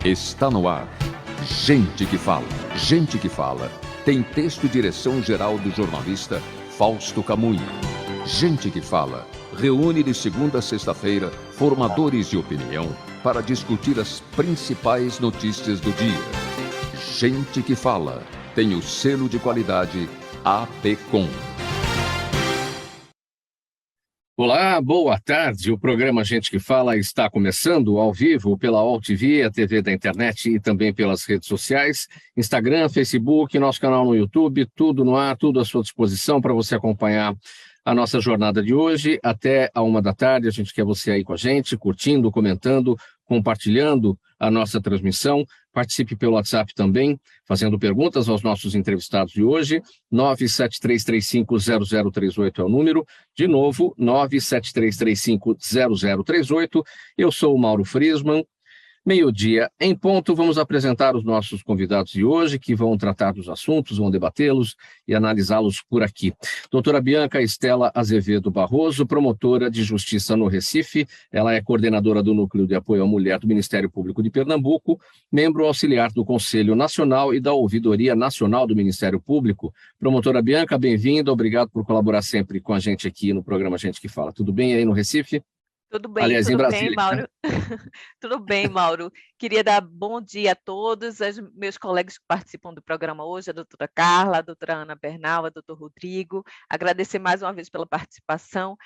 Está no ar. Gente que fala. Gente que fala. Tem texto e direção geral do jornalista Fausto Camunha. Gente que fala. Reúne de segunda a sexta-feira formadores de opinião para discutir as principais notícias do dia. Gente que fala. Tem o selo de qualidade APCOM. Olá, boa tarde. O programa Gente que Fala está começando ao vivo pela UOL TV, a TV da internet e também pelas redes sociais, Instagram, Facebook, nosso canal no YouTube, tudo no ar, tudo à sua disposição para você acompanhar a nossa jornada de hoje. Até a 13h, a gente quer você aí com a gente, curtindo, comentando, compartilhando a nossa transmissão. Participe pelo WhatsApp também, fazendo perguntas aos nossos entrevistados de hoje. 973350038 é o número. De novo, 973350038. Eu sou o Mauro Friesman. Meio-dia em ponto, vamos apresentar os nossos convidados de hoje, que vão tratar dos assuntos, vão debatê-los e analisá-los por aqui. Doutora Bianca Estela Azevedo Barroso, promotora de justiça no Recife, ela é coordenadora do Núcleo de Apoio à Mulher do Ministério Público de Pernambuco, membro auxiliar do Conselho Nacional e da Ouvidoria Nacional do Ministério Público. Promotora Bianca, bem-vinda, obrigado por colaborar sempre com a gente aqui no programa Gente que Fala. Tudo bem aí no Recife? Tudo bem, Aliás, tudo em bem, Brasília. Mauro? Tudo bem, Mauro. Queria dar bom dia a todos, aos meus colegas que participam do programa hoje, a doutora Carla, a doutora Ana Bernal, a doutor Rodrigo. Agradecer mais uma vez pela participação,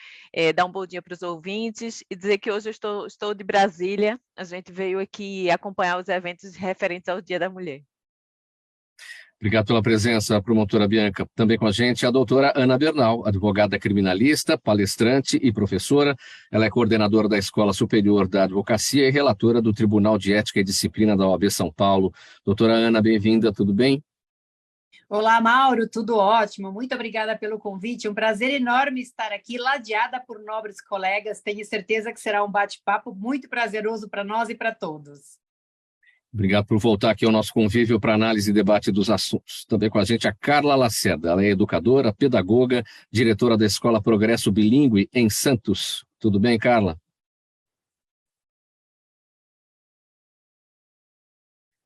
dar um bom dia para os ouvintes e dizer que hoje eu estou de Brasília. A gente veio aqui acompanhar os eventos referentes ao Dia da Mulher. Obrigado pela presença, promotora Bianca. Também com a gente a doutora Ana Bernal, advogada criminalista, palestrante e professora. Ela é coordenadora da Escola Superior da Advocacia e relatora do Tribunal de Ética e Disciplina da OAB São Paulo. Doutora Ana, bem-vinda, tudo bem? Olá, Mauro, tudo ótimo. Muito obrigada pelo convite. Um prazer enorme estar aqui, ladeada por nobres colegas. Tenho certeza que será um bate-papo muito prazeroso para nós e para todos. Obrigado por voltar aqui ao nosso convívio para análise e debate dos assuntos. Também com a gente a Carla Lacerda, ela é educadora, pedagoga, diretora da Escola Progresso Bilíngue em Santos. Tudo bem, Carla?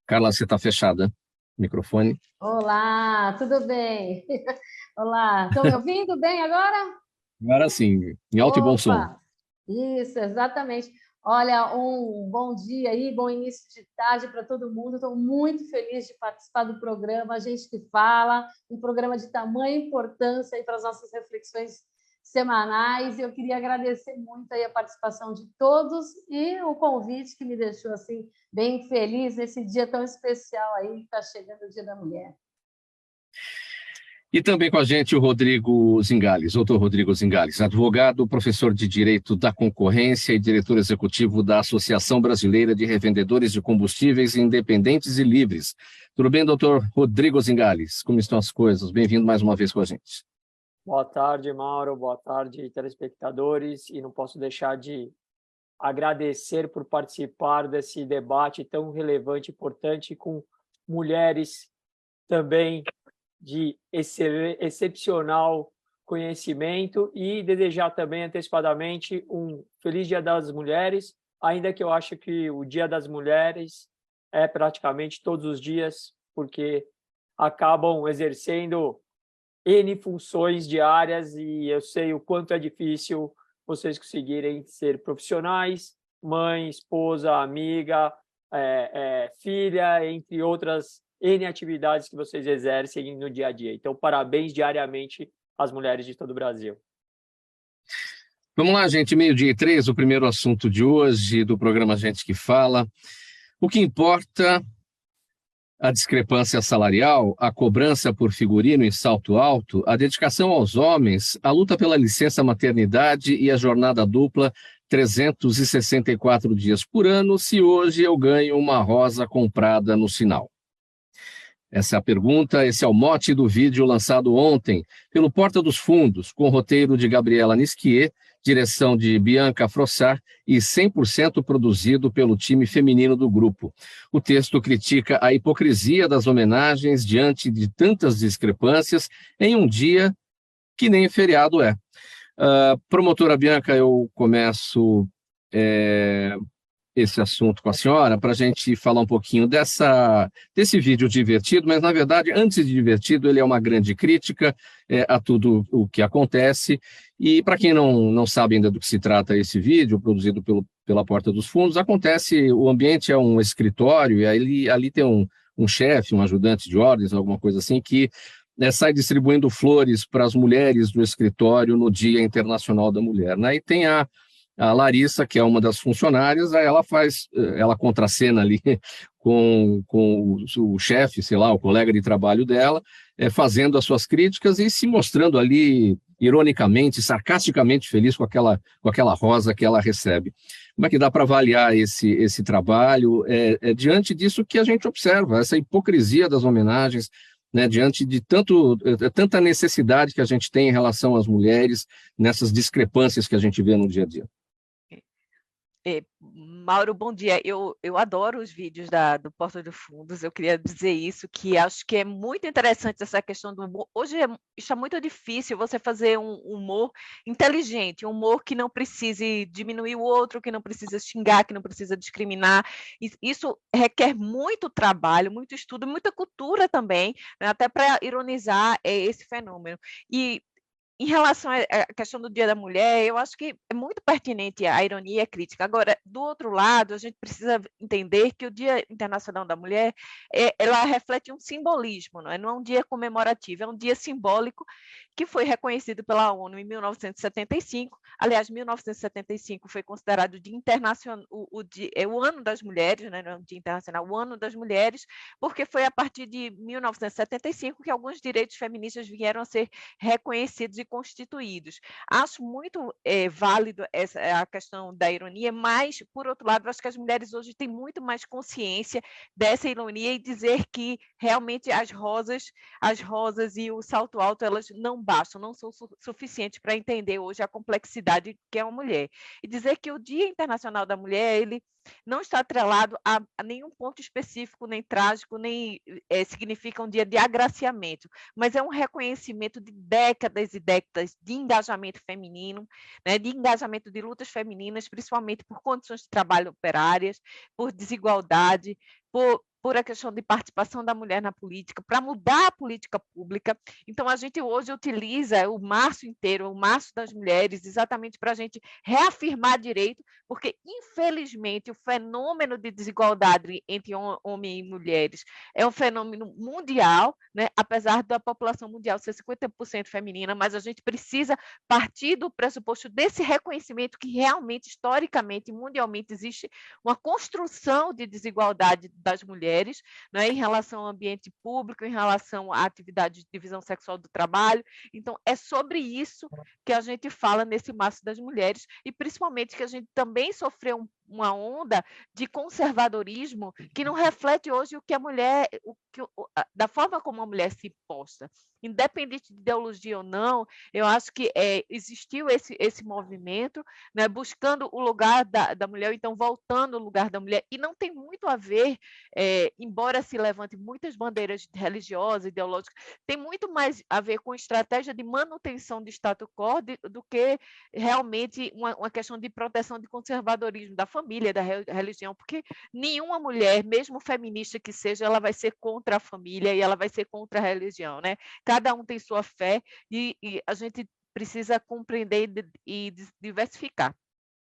Carla, você está fechada. Microfone. Olá, tudo bem? Olá, estão me ouvindo bem agora? Agora sim, em alto e bom som. Isso, exatamente. Olha, um bom dia aí, bom início de tarde para todo mundo. Estou muito feliz de participar do programa A Gente que Fala, um programa de tamanha importância aí para as nossas reflexões semanais. Eu queria agradecer muito aí a participação de todos e o convite que me deixou assim bem feliz nesse dia tão especial aí que está chegando o Dia da Mulher. E também com a gente o Rodrigo Zingales, doutor Rodrigo Zingales, advogado, professor de Direito da Concorrência e diretor executivo da Associação Brasileira de Revendedores de Combustíveis Independentes e Livres. Tudo bem, doutor Rodrigo Zingales? Como estão as coisas? Bem-vindo mais uma vez com a gente. Boa tarde, Mauro. Boa tarde, telespectadores. E não posso deixar de agradecer por participar desse debate tão relevante e importante com mulheres também de excepcional conhecimento e desejar também antecipadamente um feliz Dia das Mulheres, ainda que eu acho que o Dia das Mulheres é praticamente todos os dias, porque acabam exercendo N funções diárias e eu sei o quanto é difícil vocês conseguirem ser profissionais, mãe, esposa, amiga, filha, entre outras N atividades que vocês exercem no dia a dia. Então, parabéns diariamente às mulheres de todo o Brasil. Vamos lá, gente, 12h03, o primeiro assunto de hoje do programa Gente que Fala. O que importa, a discrepância salarial, a cobrança por figurino em salto alto, a dedicação aos homens, a luta pela licença maternidade e a jornada dupla 364 dias por ano, se hoje eu ganho uma rosa comprada no sinal. Essa é a pergunta, esse é o mote do vídeo lançado ontem pelo Porta dos Fundos, com roteiro de Gabriela Nisquier, direção de Bianca Frossard e 100% produzido pelo time feminino do grupo. O texto critica a hipocrisia das homenagens diante de tantas discrepâncias em um dia que nem feriado é. Promotora Bianca, eu começo esse assunto com a senhora para a gente falar um pouquinho desse vídeo divertido, mas, na verdade, antes de divertido, ele é uma grande crítica a tudo o que acontece. E, para quem não sabe ainda do que se trata esse vídeo, produzido pela Porta dos Fundos, o ambiente é um escritório, e ali tem um chefe, um ajudante de ordens, alguma coisa assim, que sai distribuindo flores para as mulheres do escritório no Dia Internacional da Mulher, né? E tem a Larissa, que é uma das funcionárias, ela contracena ali com o chefe, sei lá, o colega de trabalho dela, fazendo as suas críticas e se mostrando ali, ironicamente, sarcasticamente feliz com aquela rosa que ela recebe. Como é que dá para avaliar esse trabalho diante disso que a gente observa, essa hipocrisia das homenagens, né, diante de tanta necessidade que a gente tem em relação às mulheres, nessas discrepâncias que a gente vê no dia a dia? Mauro, bom dia. Eu adoro os vídeos do Porta dos Fundos. Eu queria dizer isso, que acho que é muito interessante essa questão do humor. Hoje está muito difícil você fazer um humor inteligente, um humor que não precise diminuir o outro, que não precisa xingar, que não precisa discriminar. Isso requer muito trabalho, muito estudo, muita cultura também, né, até para ironizar esse fenômeno. E em relação à questão do Dia da Mulher, eu acho que é muito pertinente a ironia e a crítica. Agora, do outro lado, a gente precisa entender que o Dia Internacional da Mulher, ela reflete um simbolismo, não é um dia comemorativo, é um dia simbólico que foi reconhecido pela ONU em 1975. Aliás, 1975 foi considerado o Dia Internacional, o Ano das Mulheres, né, não é um Dia Internacional, o Ano das Mulheres, porque foi a partir de 1975 que alguns direitos feministas vieram a ser reconhecidos e constituídos. Acho muito válido a questão da ironia, mas, por outro lado, acho que as mulheres hoje têm muito mais consciência dessa ironia e dizer que realmente as rosas e o salto alto, elas não bastam, não são suficientes para entender hoje a complexidade que é uma mulher. E dizer que o Dia Internacional da Mulher, ele não está atrelado a nenhum ponto específico, nem trágico, nem significa um dia de agraciamento, mas é um reconhecimento de décadas e décadas de engajamento feminino, né, de engajamento de lutas femininas, principalmente por condições de trabalho operárias, por desigualdade, por a questão de participação da mulher na política, para mudar a política pública. Então, a gente hoje utiliza o março inteiro, o março das mulheres, exatamente para a gente reafirmar direito, porque, infelizmente, o fenômeno de desigualdade entre homens e mulheres é um fenômeno mundial, né? Apesar da população mundial ser 50% feminina, mas a gente precisa partir do pressuposto desse reconhecimento que realmente, historicamente, mundialmente, existe uma construção de desigualdade das mulheres, né, em relação ao ambiente público, em relação à atividade de divisão sexual do trabalho. Então, é sobre isso que a gente fala nesse Março das Mulheres, e principalmente que a gente também sofreu uma onda de conservadorismo que não reflete hoje o que a mulher, da forma como a mulher se posta. Independente de ideologia ou não, eu acho que existiu esse movimento, né, buscando o lugar da mulher, então voltando ao lugar da mulher, e não tem muito a ver, embora se levante muitas bandeiras religiosas, ideológicas, tem muito mais a ver com estratégia de manutenção de status quo do que realmente uma questão de proteção de conservadorismo da família, da religião, porque nenhuma mulher, mesmo feminista que seja, ela vai ser contra a família e ela vai ser contra a religião, né? Cada um tem sua fé e a gente precisa compreender e diversificar.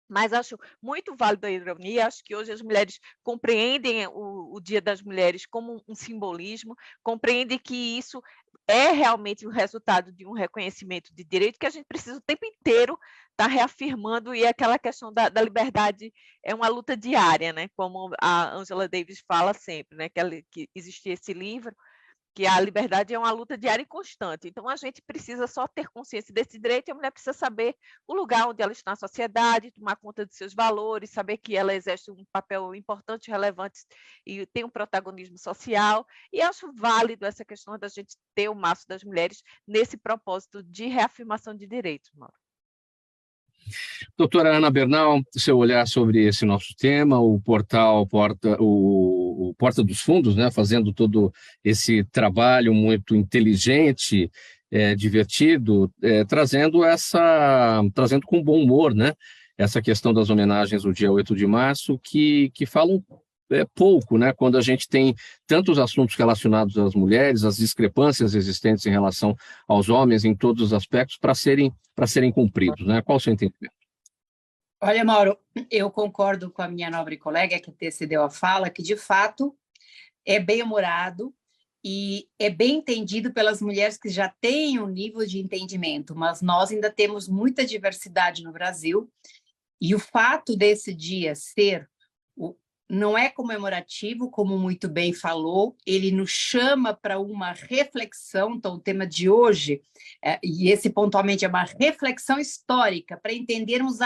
Mas acho muito válido a ironia, acho que hoje as mulheres compreendem o Dia das Mulheres como um simbolismo, compreendem que isso é realmente o resultado de um reconhecimento de direito que a gente precisa o tempo inteiro estar reafirmando, e aquela questão da liberdade é uma luta diária, né? Como a Angela Davis fala sempre, né? Que existia esse livro, que a liberdade é uma luta diária e constante. Então, a gente precisa só ter consciência desse direito, e a mulher precisa saber o lugar onde ela está na sociedade, tomar conta de seus valores, saber que ela exerce um papel importante, relevante e tem um protagonismo social. E acho válido essa questão da gente ter o Março das Mulheres nesse propósito de reafirmação de direitos, Mauro. Doutora Ana Bernal, seu olhar sobre esse nosso tema, o portal Porta dos Fundos, né, fazendo todo esse trabalho muito inteligente, divertido, trazendo com bom humor, né, essa questão das homenagens no dia 8 de março, que falam pouco, né? Quando a gente tem tantos assuntos relacionados às mulheres, as discrepâncias existentes em relação aos homens em todos os aspectos para serem cumpridos, né? Qual o seu entendimento? Olha, Mauro, eu concordo com a minha nobre colega que antecedeu a fala, que de fato é bem-humorado e é bem entendido pelas mulheres que já têm um nível de entendimento, mas nós ainda temos muita diversidade no Brasil, e o fato desse dia ser não é comemorativo, como muito bem falou, ele nos chama para uma reflexão. Então, o tema de hoje, e esse pontualmente é uma reflexão histórica, para entendermos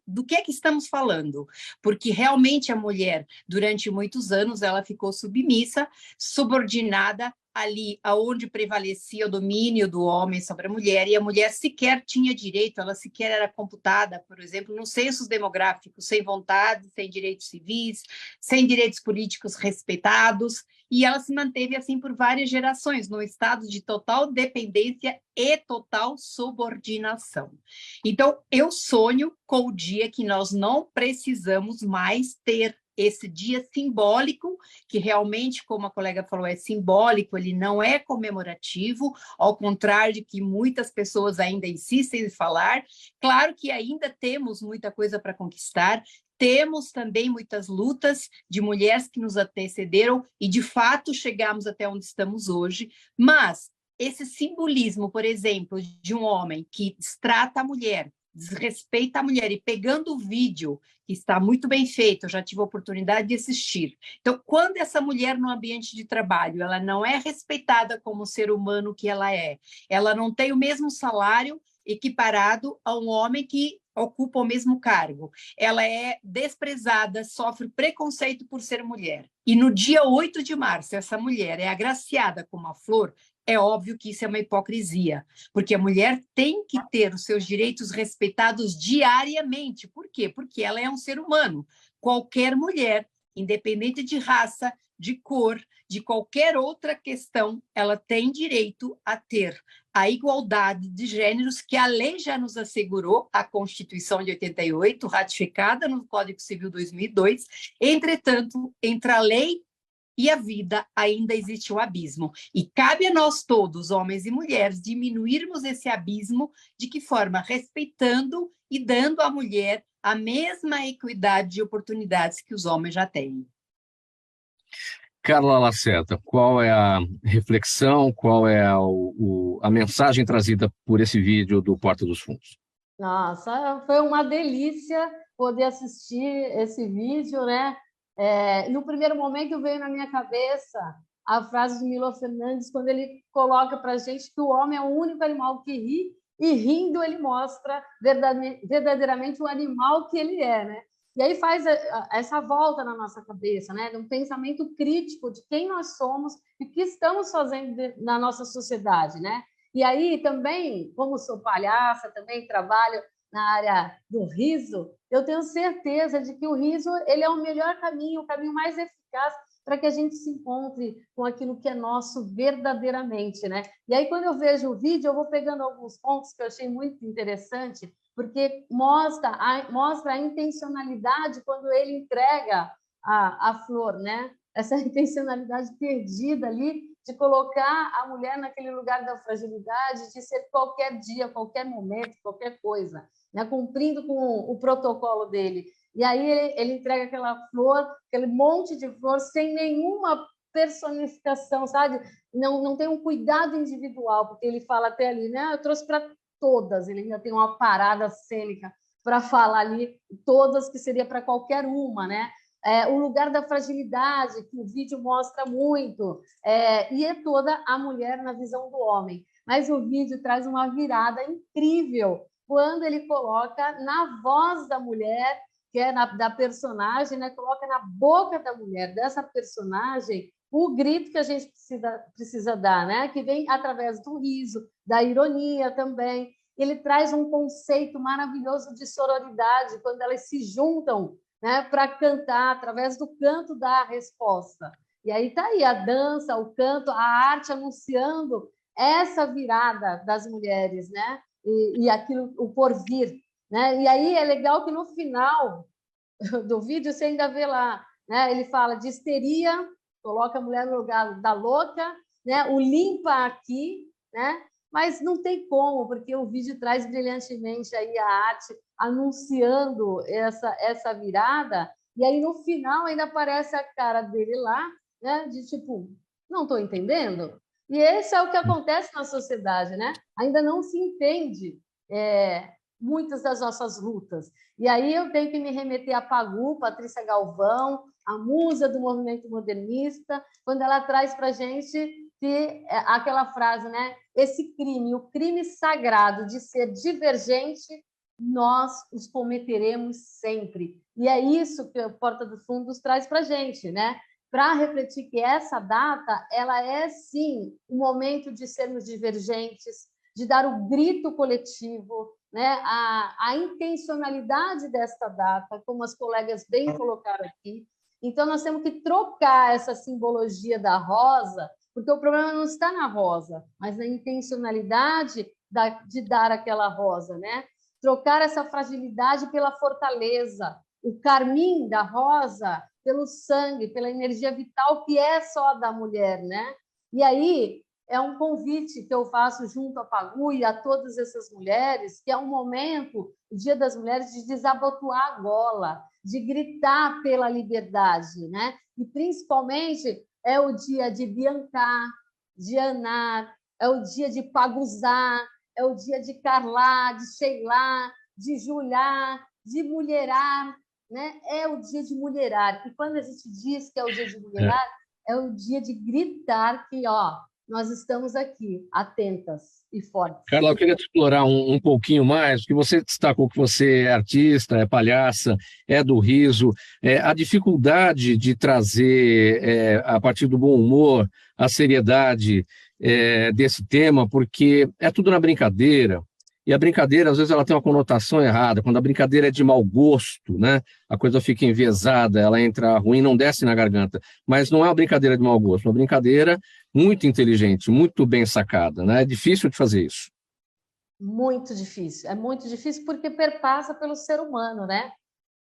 do que é que estamos falando, porque realmente a mulher, durante muitos anos, ela ficou submissa, subordinada, ali aonde prevalecia o domínio do homem sobre a mulher, e a mulher sequer tinha direito, ela sequer era computada, por exemplo, nos censos demográficos, sem vontade, sem direitos civis, sem direitos políticos respeitados, e ela se manteve assim por várias gerações, num estado de total dependência e total subordinação. Então, eu sonho com o dia que nós não precisamos mais ter esse dia simbólico, que realmente, como a colega falou, é simbólico, ele não é comemorativo, ao contrário de que muitas pessoas ainda insistem em falar. Claro que ainda temos muita coisa para conquistar, temos também muitas lutas de mulheres que nos antecederam e, de fato, chegamos até onde estamos hoje, mas esse simbolismo, por exemplo, de um homem que destrata a mulher, desrespeita a mulher, e pegando o vídeo, que está muito bem feito, eu já tive a oportunidade de assistir. Então, quando essa mulher no ambiente de trabalho, ela não é respeitada como ser humano que ela não tem o mesmo salário equiparado a um homem que ocupa o mesmo cargo, ela é desprezada, sofre preconceito por ser mulher. E no dia 8 de março, essa mulher é agraciada com uma flor. É óbvio que isso é uma hipocrisia, porque a mulher tem que ter os seus direitos respeitados diariamente. Por quê? Porque ela é um ser humano. Qualquer mulher, independente de raça, de cor, de qualquer outra questão, ela tem direito a ter a igualdade de gêneros que a lei já nos assegurou, a Constituição de 88, ratificada no Código Civil 2002. Entretanto, entre a lei e a vida ainda existe o abismo. E cabe a nós todos, homens e mulheres, diminuirmos esse abismo. De que forma? Respeitando e dando à mulher a mesma equidade de oportunidades que os homens já têm. Carla Lacerda, qual é a reflexão, qual é a mensagem trazida por esse vídeo do Porta dos Fundos? Nossa, foi uma delícia poder assistir esse vídeo, né? No primeiro momento veio na minha cabeça a frase de Milo Fernandes, quando ele coloca para a gente que o homem é o único animal que ri, e rindo ele mostra verdadeiramente o animal que ele é, né? E aí faz essa volta na nossa cabeça, né? De um pensamento crítico de quem nós somos e o que estamos fazendo na nossa sociedade, né? E aí também, como sou palhaça, também trabalho na área do riso, eu tenho certeza de que o riso ele é o melhor caminho, o caminho mais eficaz para que a gente se encontre com aquilo que é nosso verdadeiramente, né? E aí, quando eu vejo o vídeo, eu vou pegando alguns pontos que eu achei muito interessante, porque mostra a intencionalidade quando ele entrega a flor, né? Essa intencionalidade perdida ali de colocar a mulher naquele lugar da fragilidade, de ser qualquer dia, qualquer momento, qualquer coisa, né? Cumprindo com o protocolo dele. E aí ele entrega aquela flor, aquele monte de flor, sem nenhuma personificação, sabe? Não tem um cuidado individual, porque ele fala até ali, né? Eu trouxe para todas, ele ainda tem uma parada cênica para falar ali, todas, que seria para qualquer uma, né? O lugar da fragilidade, que o vídeo mostra muito, e é toda a mulher na visão do homem. Mas o vídeo traz uma virada incrível quando ele coloca na voz da mulher, que é da personagem, né? Coloca na boca da mulher, dessa personagem, o grito que a gente precisa dar, né? Que vem através do riso, da ironia também. Ele traz um conceito maravilhoso de sororidade, quando elas se juntam, né, para cantar, através do canto da resposta. E aí está aí a dança, o canto, a arte anunciando essa virada das mulheres, né? E aquilo, o porvir. né? E aí é legal que no final do vídeo você ainda vê lá, né? Ele fala de histeria, coloca a mulher no lugar da louca, né? O limpa aqui, né? Mas não tem como, porque o vídeo traz brilhantemente aí a arte anunciando essa virada, e aí no final ainda aparece a cara dele lá, né? De tipo, não estou entendendo. E esse é o que acontece na sociedade, né? Ainda não se entende muitas das nossas lutas. E aí eu tenho que me remeter a Pagu, Patrícia Galvão, a musa do movimento modernista, quando ela traz para a gente aquela frase, né? Esse crime, o crime sagrado de ser divergente, nós os cometeremos sempre. E é isso que a Porta dos Fundos traz para a gente, né? Para refletir que essa data, ela é, sim, um momento de sermos divergentes, de dar o grito coletivo, né? A intencionalidade desta data, como as colegas bem colocaram aqui. Então, nós temos que trocar essa simbologia da rosa, porque o problema não está na rosa, mas na intencionalidade de dar aquela rosa, né? Trocar essa fragilidade pela fortaleza, o carmim da rosa pelo sangue, pela energia vital que é só da mulher, né? E aí é um convite que eu faço junto à Pagu e a todas essas mulheres, que é um momento, o Dia das Mulheres, de desabotoar a gola, de gritar pela liberdade, né? E principalmente é o dia de Biancar, de Anar, é o dia de Paguzar, é o dia de Carlá, de Sheilá, de Julá, de mulherar, né? É o dia de mulherar. E quando a gente diz que é o dia de mulherar, é o dia de gritar que, ó, nós estamos aqui, atentas e fortes. Carla, eu queria te explorar um pouquinho mais, porque você destacou que você é artista, é palhaça, é do riso, a dificuldade de trazer, a partir do bom humor, a seriedade desse tema, porque é tudo na brincadeira, e a brincadeira, às vezes, ela tem uma conotação errada. Quando a brincadeira é de mau gosto, né, a coisa fica enviesada, ela entra ruim, não desce na garganta. Mas não é uma brincadeira de mau gosto, é uma brincadeira muito inteligente, muito bem sacada, né? É difícil de fazer isso. Muito difícil. É muito difícil porque perpassa pelo ser humano, né?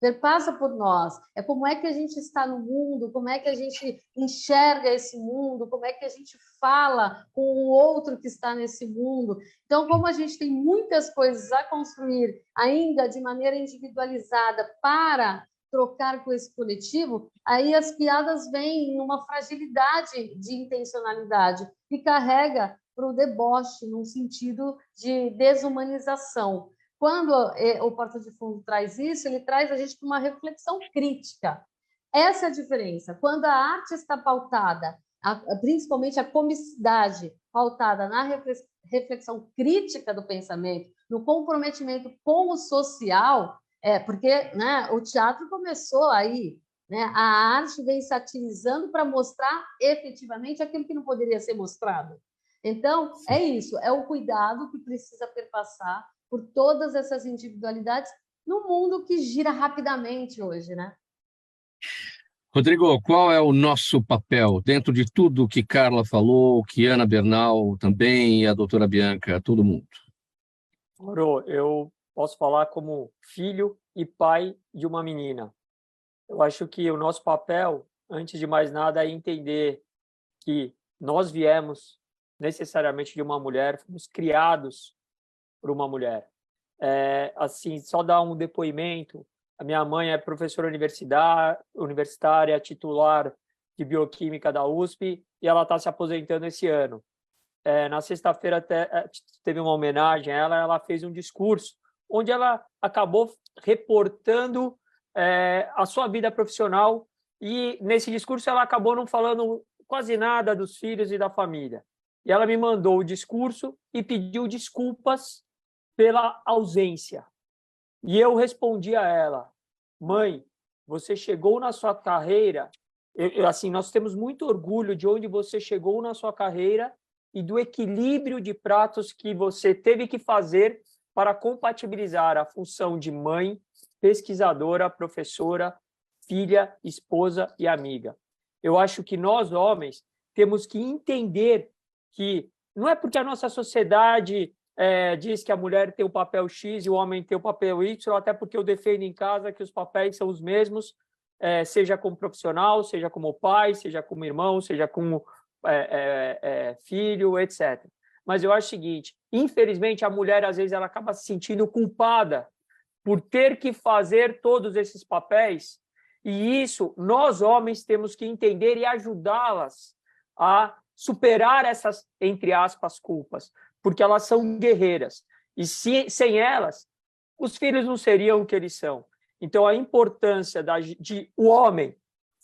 Perpassa por nós. É como é que a gente está no mundo, como é que a gente enxerga esse mundo, como é que a gente fala com o outro que está nesse mundo. Então, como a gente tem muitas coisas a construir ainda de maneira individualizada para trocar com esse coletivo, aí as piadas vêm em uma fragilidade de intencionalidade que carrega para o deboche, num sentido de desumanização. Quando o Porta de Fundo traz isso, ele traz a gente para uma reflexão crítica. Essa é a diferença. Quando a arte está pautada, principalmente a comicidade, pautada na reflexão crítica do pensamento, no comprometimento com o social, porque, né, o teatro começou aí, né, a arte vem satirizando para mostrar efetivamente aquilo que não poderia ser mostrado. Então, é isso, é o cuidado que precisa perpassar por todas essas individualidades no mundo que gira rapidamente hoje, né? Rodrigo, qual é o nosso papel dentro de tudo que Carla falou, que Ana Bernal também e a doutora Bianca, todo mundo? Mauro, eu posso falar como filho e pai de uma menina. Eu acho que o nosso papel, antes de mais nada, é entender que nós viemos necessariamente de uma mulher, fomos criados por uma mulher. Assim, só dar um depoimento, a minha mãe é professora universitária, titular de bioquímica da USP, e ela está se aposentando esse ano. Na sexta-feira teve uma homenagem a ela, ela fez um discurso onde ela acabou reportando a sua vida profissional, e nesse discurso ela acabou não falando quase nada dos filhos e da família. E ela me mandou o discurso e pediu desculpas pela ausência. E eu respondi a ela: mãe, você chegou na sua carreira, assim, nós temos muito orgulho de onde você chegou na sua carreira e do equilíbrio de pratos que você teve que fazer para compatibilizar a função de mãe, pesquisadora, professora, filha, esposa e amiga. Eu acho que nós, homens, temos que entender que não é porque a nossa sociedade diz que a mulher tem o papel X e o homem tem o papel Y, até porque eu defendo em casa que os papéis são os mesmos, seja como profissional, seja como pai, seja como irmão, seja como filho, etc. Mas eu acho o seguinte, infelizmente, a mulher, às vezes, ela acaba se sentindo culpada por ter que fazer todos esses papéis, e isso nós, homens, temos que entender e ajudá-las a superar essas, entre aspas, culpas, porque elas são guerreiras, e sem elas, os filhos não seriam o que eles são. Então, a importância de o homem,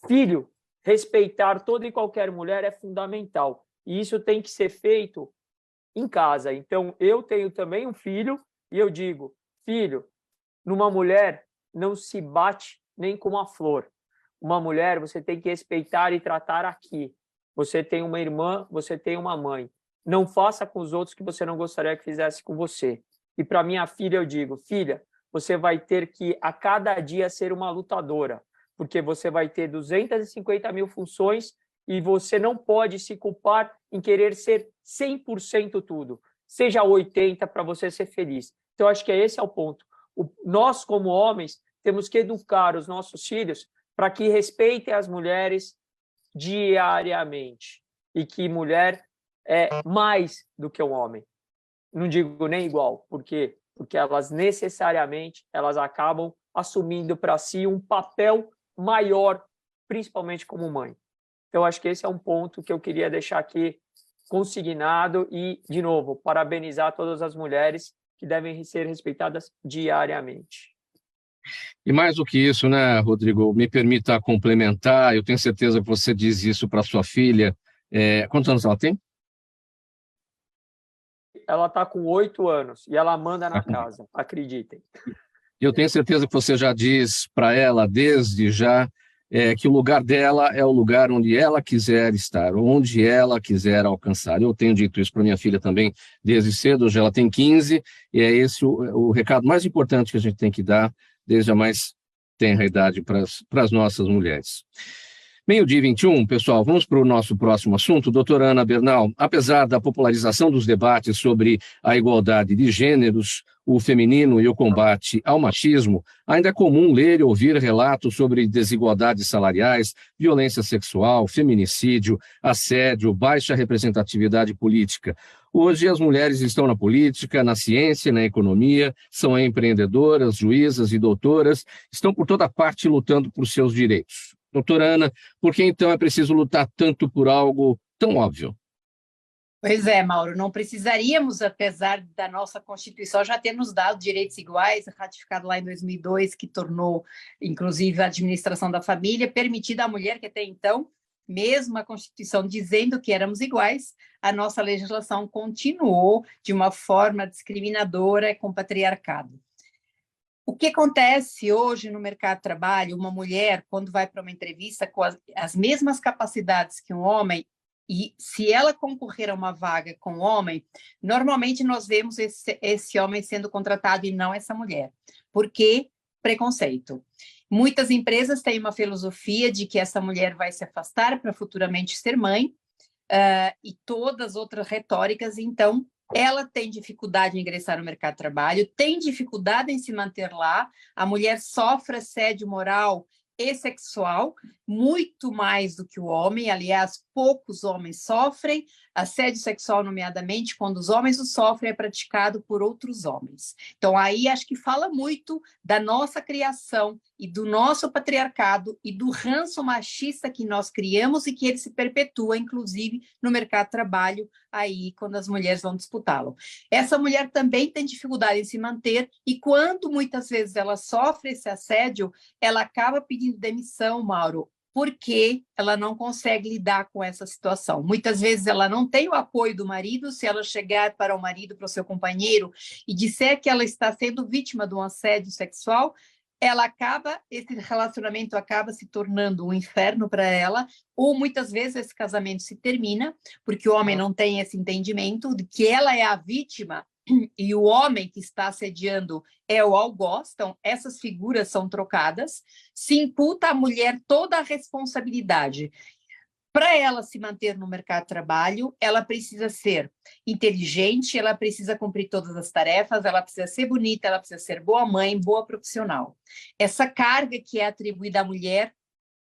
filho, respeitar toda e qualquer mulher é fundamental, e isso tem que ser feito em casa. Então, eu tenho também um filho, e eu digo, filho, numa mulher não se bate nem com uma flor. Uma mulher você tem que respeitar e tratar aqui. Você tem uma irmã, você tem uma mãe. Não faça com os outros que você não gostaria que fizesse com você. E para minha filha eu digo, filha, você vai ter que a cada dia ser uma lutadora, porque você vai ter 250 mil funções e você não pode se culpar em querer ser 100% tudo. Seja 80% para você ser feliz. Então, acho que esse é o ponto. Nós, como homens, temos que educar os nossos filhos para que respeitem as mulheres diariamente. E que mulher é mais do que um homem. Não digo nem igual. Por quê? Porque elas necessariamente elas acabam assumindo para si um papel maior, principalmente como mãe. Então, acho que esse é um ponto que eu queria deixar aqui consignado e, de novo, parabenizar todas as mulheres que devem ser respeitadas diariamente. E mais do que isso, né, Rodrigo, me permita complementar, eu tenho certeza que você diz isso para sua filha. Quantos anos ela tem? Ela está com 8 anos e ela manda na casa, acreditem. Eu tenho certeza que você já diz para ela, desde já, que o lugar dela é o lugar onde ela quiser estar, onde ela quiser alcançar. Eu tenho dito isso para minha filha também desde cedo, hoje ela tem 15, e é esse o recado mais importante que a gente tem que dar, desde a mais tenra idade, para as nossas mulheres. 12h21, pessoal, vamos para o nosso próximo assunto. Doutora Ana Bernal, apesar da popularização dos debates sobre a igualdade de gêneros, o feminino e o combate ao machismo, ainda é comum ler e ouvir relatos sobre desigualdades salariais, violência sexual, feminicídio, assédio, baixa representatividade política. Hoje as mulheres estão na política, na ciência, na economia, são empreendedoras, juízas e doutoras, estão por toda parte lutando por seus direitos. Doutora Ana, por que então é preciso lutar tanto por algo tão óbvio? Pois é, Mauro, não precisaríamos, apesar da nossa Constituição já ter nos dado direitos iguais, ratificado lá em 2002, que tornou, inclusive, a administração da família permitida à mulher, que até então, mesmo a Constituição dizendo que éramos iguais, a nossa legislação continuou de uma forma discriminadora com o patriarcado. O que acontece hoje no mercado de trabalho, uma mulher, quando vai para uma entrevista com as mesmas capacidades que um homem, e se ela concorrer a uma vaga com um homem, normalmente nós vemos esse homem sendo contratado e não essa mulher. Por quê? Preconceito. Muitas empresas têm uma filosofia de que essa mulher vai se afastar para futuramente ser mãe, e todas as outras retóricas, então, ela tem dificuldade em ingressar no mercado de trabalho, tem dificuldade em se manter lá, a mulher sofre assédio moral e sexual, muito mais do que o homem, aliás, poucos homens sofrem, assédio sexual, nomeadamente, quando os homens o sofrem, é praticado por outros homens. Então, aí acho que fala muito da nossa criação e do nosso patriarcado e do ranço machista que nós criamos e que ele se perpetua, inclusive, no mercado de trabalho, aí, quando as mulheres vão disputá-lo. Essa mulher também tem dificuldade em se manter e quando, muitas vezes, ela sofre esse assédio, ela acaba pedindo demissão, Mauro, porque ela não consegue lidar com essa situação. Muitas vezes ela não tem o apoio do marido, se ela chegar para o marido, para o seu companheiro, e disser que ela está sendo vítima de um assédio sexual, esse relacionamento acaba se tornando um inferno para ela, ou muitas vezes esse casamento se termina, porque o homem não tem esse entendimento de que ela é a vítima e o homem que está assediando é o algoz, então essas figuras são trocadas, se imputa à mulher toda a responsabilidade. Para ela se manter no mercado de trabalho, ela precisa ser inteligente, ela precisa cumprir todas as tarefas, ela precisa ser bonita, ela precisa ser boa mãe, boa profissional. Essa carga que é atribuída à mulher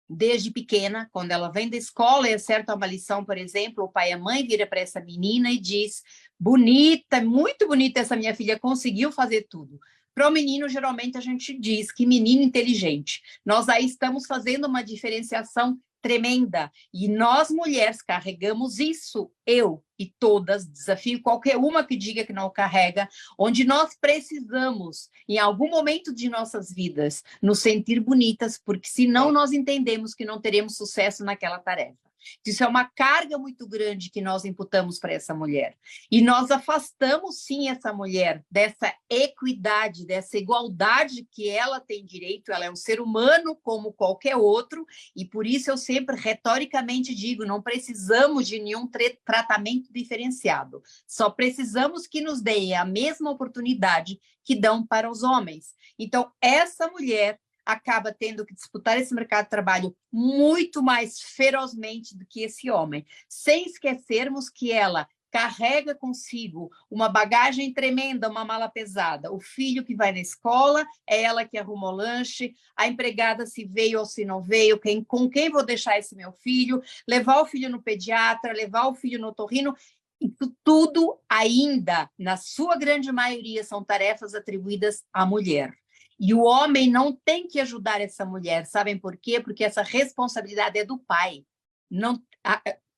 desde pequena, quando ela vem da escola e acerta uma lição, por exemplo, o pai e a mãe vira para essa menina e diz: bonita, muito bonita, essa minha filha conseguiu fazer tudo. Para o menino, geralmente a gente diz que menino inteligente. Nós aí estamos fazendo uma diferenciação tremenda. E nós, mulheres, carregamos isso, eu e todas, desafio qualquer uma que diga que não carrega, onde nós precisamos, em algum momento de nossas vidas, nos sentir bonitas, porque senão nós entendemos que não teremos sucesso naquela tarefa. Isso é uma carga muito grande que nós imputamos para essa mulher. E nós afastamos, sim, essa mulher dessa equidade, dessa igualdade que ela tem direito. Ela é um ser humano como qualquer outro, e por isso eu sempre retoricamente digo, não precisamos de nenhum tratamento diferenciado. Só precisamos que nos deem a mesma oportunidade que dão para os homens. Então, essa mulher acaba tendo que disputar esse mercado de trabalho muito mais ferozmente do que esse homem, sem esquecermos que ela carrega consigo uma bagagem tremenda, uma mala pesada. O filho que vai na escola, é ela que arruma o lanche, a empregada se veio ou se não veio, com quem vou deixar esse meu filho, levar o filho no pediatra, levar o filho no otorrino. Isso tudo ainda, na sua grande maioria, são tarefas atribuídas à mulher. E o homem não tem que ajudar essa mulher, sabem por quê? Porque essa responsabilidade é do pai. Não,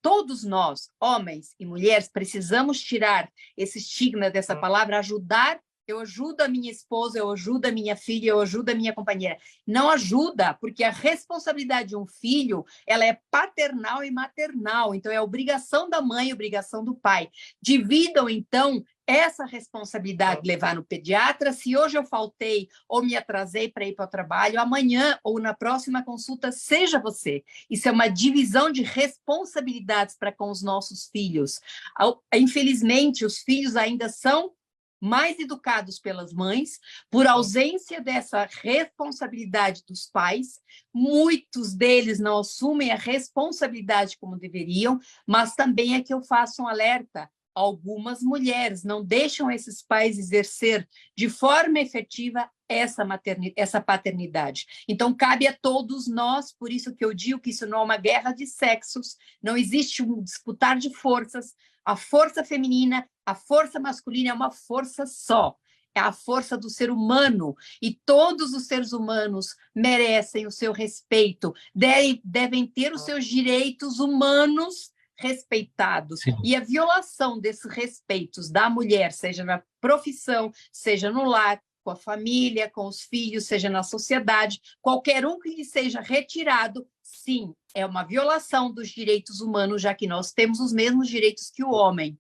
todos nós, homens e mulheres, precisamos tirar esse estigma dessa palavra, ajudar. Eu ajudo a minha esposa, eu ajudo a minha filha, eu ajudo a minha companheira. Não ajuda, porque a responsabilidade de um filho, ela é paternal e maternal. Então, é obrigação da mãe e obrigação do pai. Dividam, então, essa responsabilidade de levar no pediatra. Se hoje eu faltei ou me atrasei para ir para o trabalho, amanhã ou na próxima consulta, seja você. Isso é uma divisão de responsabilidades para com os nossos filhos. Infelizmente, os filhos ainda são mais educados pelas mães, por ausência dessa responsabilidade dos pais. Muitos deles não assumem a responsabilidade como deveriam, mas também é que eu faço um alerta. Algumas mulheres não deixam esses pais exercer de forma efetiva essa paternidade. Então, cabe a todos nós, por isso que eu digo que isso não é uma guerra de sexos, não existe um disputar de forças. A força feminina, a força masculina é uma força só. É a força do ser humano, e todos os seres humanos merecem o seu respeito, devem ter os seus direitos humanos respeitados. Sim. E a violação desses respeitos da mulher, seja na profissão, seja no lar, com a família, com os filhos, seja na sociedade, qualquer um que lhe seja retirado, sim, é uma violação dos direitos humanos, já que nós temos os mesmos direitos que o homem.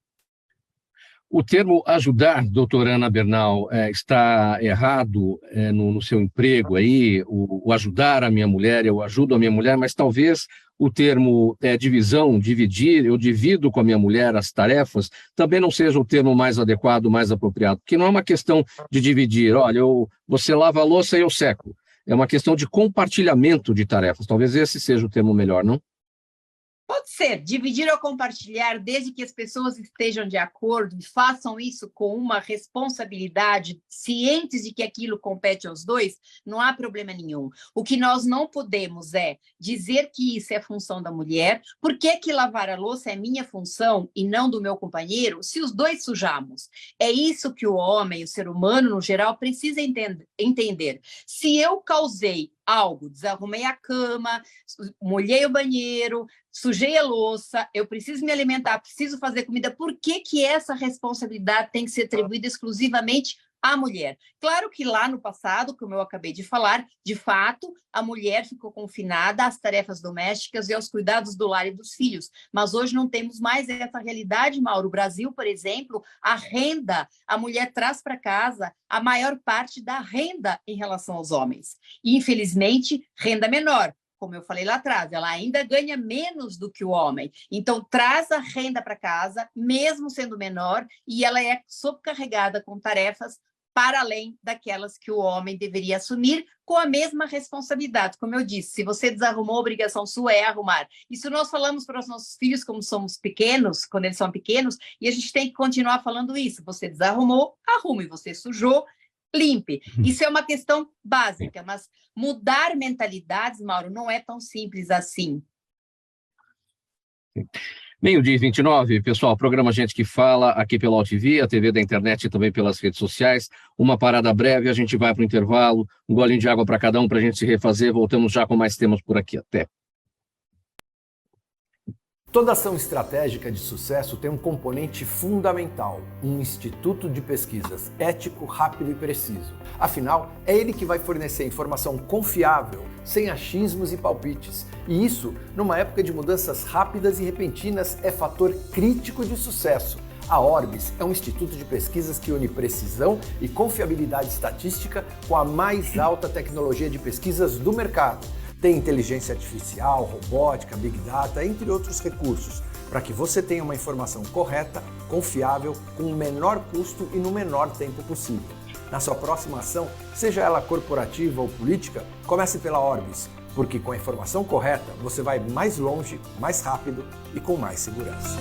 O termo ajudar, doutora Ana Bernal, está errado no seu emprego aí, o ajudar a minha mulher, eu ajudo a minha mulher, mas talvez o termo divisão, dividir, eu divido com a minha mulher as tarefas, também não seja o termo mais adequado, mais apropriado, porque não é uma questão de dividir, olha, você lava a louça e eu seco, é uma questão de compartilhamento de tarefas, talvez esse seja o termo melhor, não? Pode ser, dividir ou compartilhar, desde que as pessoas estejam de acordo e façam isso com uma responsabilidade, cientes de que aquilo compete aos dois, não há problema nenhum. O que nós não podemos é dizer que isso é função da mulher, por que lavar a louça é minha função e não do meu companheiro, se os dois sujamos? É isso que o homem, o ser humano no geral, precisa entender. Se eu causei algo, desarrumei a cama, molhei o banheiro, sujei a louça, eu preciso me alimentar, preciso fazer comida, por que essa responsabilidade tem que ser atribuída exclusivamente à mulher? Claro que lá no passado, como eu acabei de falar, de fato, a mulher ficou confinada às tarefas domésticas e aos cuidados do lar e dos filhos, mas hoje não temos mais essa realidade, Mauro. O Brasil, por exemplo, a renda, a mulher traz para casa a maior parte da renda em relação aos homens. E, infelizmente, renda menor. Como eu falei lá atrás, ela ainda ganha menos do que o homem. Então, traz a renda para casa, mesmo sendo menor, e ela é sobrecarregada com tarefas para além daquelas que o homem deveria assumir com a mesma responsabilidade. Como eu disse, se você desarrumou, a obrigação sua é arrumar. Isso nós falamos para os nossos filhos como somos pequenos, quando eles são pequenos, e a gente tem que continuar falando isso. Você desarrumou, arrume. Você sujou, limpe. Isso é uma questão básica, mas mudar mentalidades, Mauro, não é tão simples assim. Meio-dia e 29, pessoal, programa Gente que Fala, aqui pela UTV, a TV da internet e também pelas redes sociais. Uma parada breve, a gente vai para o intervalo, um golinho de água para cada um para a gente se refazer. Voltamos já com mais temas por aqui. Até. Toda ação estratégica de sucesso tem um componente fundamental, um instituto de pesquisas ético, rápido e preciso. Afinal, é ele que vai fornecer informação confiável, sem achismos e palpites. E isso, numa época de mudanças rápidas e repentinas, é fator crítico de sucesso. A Orbis é um instituto de pesquisas que une precisão e confiabilidade estatística com a mais alta tecnologia de pesquisas do mercado. Tem inteligência artificial, robótica, big data, entre outros recursos, para que você tenha uma informação correta, confiável, com o menor custo e no menor tempo possível. Na sua próxima ação, seja ela corporativa ou política, comece pela Orbis, porque com a informação correta você vai mais longe, mais rápido e com mais segurança.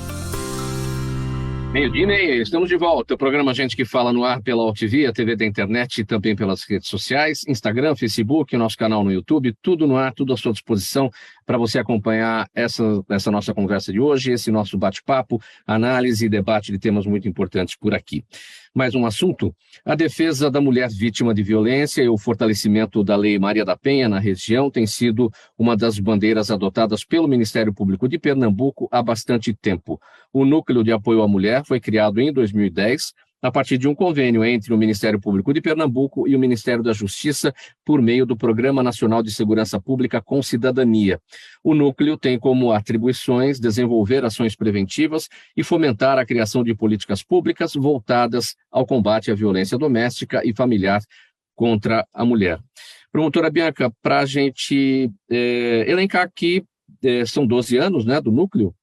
Meio-dia e meia, estamos de volta. O programa Gente que Fala no ar pela UTV, a TV da internet e também pelas redes sociais, Instagram, Facebook, nosso canal no YouTube, tudo no ar, tudo à sua disposição para você acompanhar essa nossa conversa de hoje, esse nosso bate-papo, análise e debate de temas muito importantes por aqui. Mais um assunto, a defesa da mulher vítima de violência e o fortalecimento da Lei Maria da Penha na região tem sido uma das bandeiras adotadas pelo Ministério Público de Pernambuco há bastante tempo. O Núcleo de Apoio à Mulher foi criado em 2010, a partir de um convênio entre o Ministério Público de Pernambuco e o Ministério da Justiça, por meio do Programa Nacional de Segurança Pública com Cidadania. O núcleo tem como atribuições desenvolver ações preventivas e fomentar a criação de políticas públicas voltadas ao combate à violência doméstica e familiar contra a mulher. Promotora Bianca, para a gente elencar aqui, são 12 anos, né, do núcleo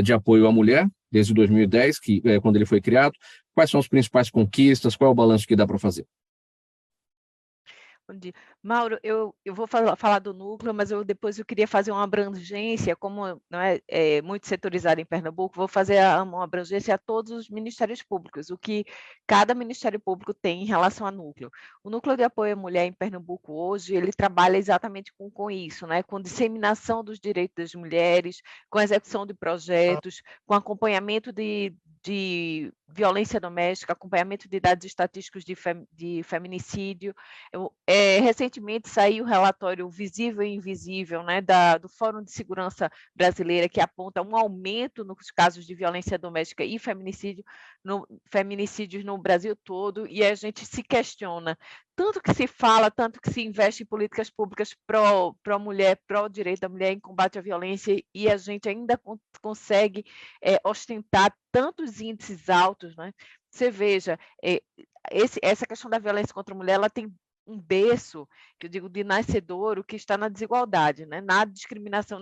de apoio à mulher, desde 2010, quando ele foi criado. Quais são as principais conquistas? Qual é o balanço que dá para fazer? Bom dia. Mauro, eu vou falar do núcleo, mas depois eu queria fazer uma abrangência, como não é muito setorizado em Pernambuco, vou fazer uma abrangência a todos os ministérios públicos, o que cada ministério público tem em relação ao núcleo. O Núcleo de Apoio à Mulher em Pernambuco hoje, ele trabalha exatamente com isso, né? Com disseminação dos direitos das mulheres, com execução de projetos, com acompanhamento de violência doméstica, acompanhamento de dados estatísticos de feminicídio. Recentemente saiu o relatório Visível e Invisível, né, do Fórum de Segurança Brasileira, que aponta um aumento nos casos de violência doméstica e feminicídios no Brasil todo, e a gente se questiona, tanto que se fala, tanto que se investe em políticas públicas pró mulher, pró direito da mulher em combate à violência, e a gente ainda consegue ostentar tantos índices altos, né? Você veja, essa questão da violência contra a mulher, ela tem um berço, que eu digo, de nascedouro, que está na desigualdade, né? Na discriminação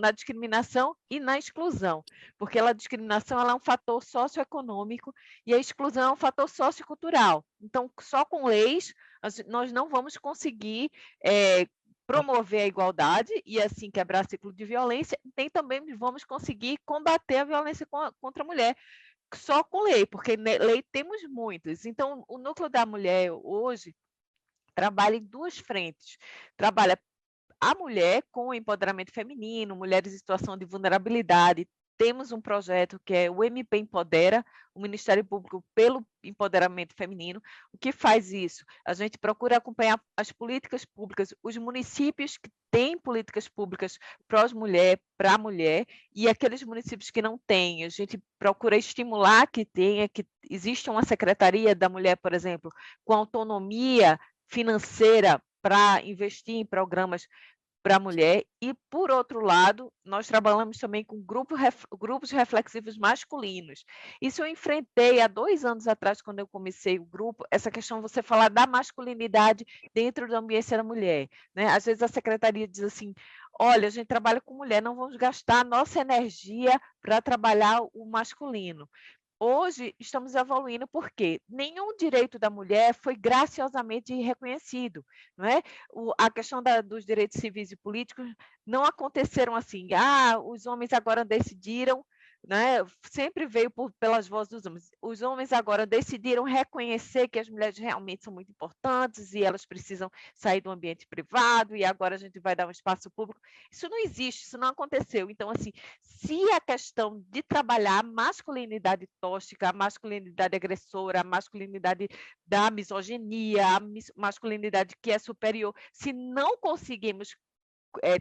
e na exclusão, porque a discriminação ela é um fator socioeconômico e a exclusão é um fator sociocultural. Então, só com leis nós não vamos conseguir promover a igualdade e, assim, quebrar ciclo de violência, nem também vamos conseguir combater a violência contra a mulher, só com lei, porque lei temos muitas. Então, o Núcleo da Mulher hoje trabalha em duas frentes. Trabalha a mulher com o empoderamento feminino, mulheres em situação de vulnerabilidade. Temos um projeto que é o MP Empodera, o Ministério Público pelo Empoderamento Feminino. O que faz isso? A gente procura acompanhar as políticas públicas, os municípios que têm políticas públicas pró-mulher, para a mulher, e aqueles municípios que não têm. A gente procura estimular que exista uma Secretaria da Mulher, por exemplo, com autonomia financeira para investir em programas para a mulher, e, por outro lado, nós trabalhamos também com grupos reflexivos masculinos. Isso eu enfrentei há 2 anos atrás, quando eu comecei o grupo, essa questão de você falar da masculinidade dentro da ambiência da mulher, né? Às vezes a secretaria diz assim, olha, a gente trabalha com mulher, não vamos gastar a nossa energia para trabalhar o masculino. hoje estamos evoluindo porque nenhum direito da mulher foi graciosamente reconhecido, não é? A questão dos direitos civis e políticos não aconteceram assim, os homens agora decidiram, né? Sempre veio pelas vozes dos homens. Os homens agora decidiram reconhecer que as mulheres realmente são muito importantes e elas precisam sair do ambiente privado e agora a gente vai dar um espaço público. Isso não existe, isso não aconteceu. Então, assim, se a questão de trabalhar a masculinidade tóxica, a masculinidade agressora, a masculinidade da misoginia, a masculinidade que é superior, se não conseguimos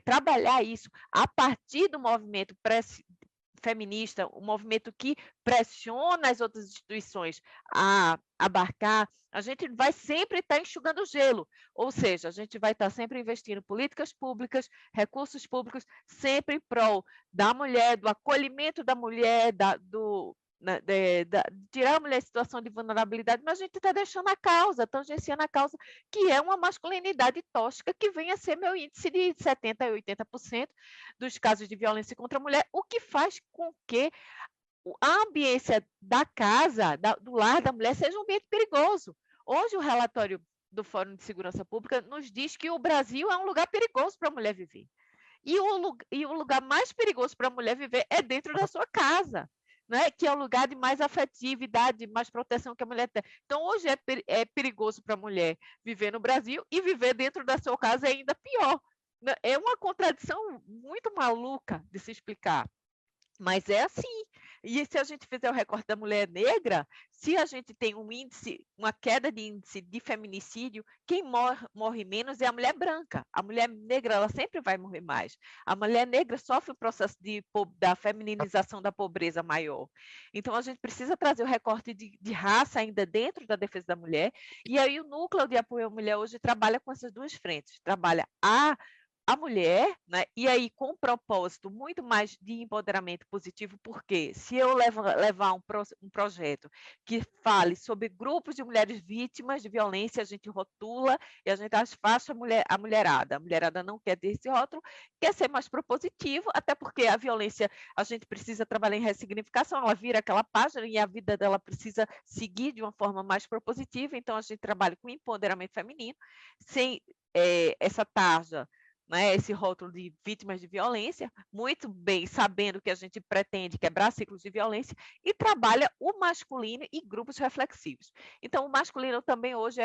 trabalhar isso a partir do movimento feminista, um movimento que pressiona as outras instituições a abarcar, a gente vai sempre estar enxugando gelo, ou seja, a gente vai estar sempre investindo políticas públicas, recursos públicos, sempre em prol da mulher, do acolhimento da mulher, tirar a mulher em situação de vulnerabilidade, mas a gente está deixando a causa, tangenciando a causa, que é uma masculinidade tóxica, que vem a ser meu índice de 70% a 80% dos casos de violência contra a mulher, o que faz com que a ambiência da casa, do lar da mulher, seja um ambiente perigoso. Hoje, o relatório do Fórum de Segurança Pública nos diz que o Brasil é um lugar perigoso para a mulher viver. E o lugar mais perigoso para a mulher viver é dentro da sua casa, né? Que é o lugar de mais afetividade, mais proteção que a mulher tem. Então, hoje é perigoso para a mulher viver no Brasil e viver dentro da sua casa é ainda pior. É uma contradição muito maluca de se explicar. Mas é assim. E se a gente fizer o recorte da mulher negra, se a gente tem uma queda de índice de feminicídio, quem morre menos é a mulher branca. A mulher negra, ela sempre vai morrer mais. A mulher negra sofre o processo da femininização da pobreza maior. Então, a gente precisa trazer o recorte de raça ainda dentro da defesa da mulher. E aí, o Núcleo de Apoio à Mulher hoje trabalha com essas duas frentes. Trabalha a mulher, né? E aí com um propósito muito mais de empoderamento positivo, porque se eu levar um projeto que fale sobre grupos de mulheres vítimas de violência, a gente rotula e a gente afasta a mulherada. A mulherada não quer ter esse rótulo, quer ser mais propositivo, até porque a violência, a gente precisa trabalhar em ressignificação, ela vira aquela página e a vida dela precisa seguir de uma forma mais propositiva, então a gente trabalha com empoderamento feminino, sem essa tarja, né, esse rótulo de vítimas de violência, muito bem sabendo que a gente pretende quebrar ciclos de violência e trabalha o masculino e grupos reflexivos. Então, o masculino também hoje,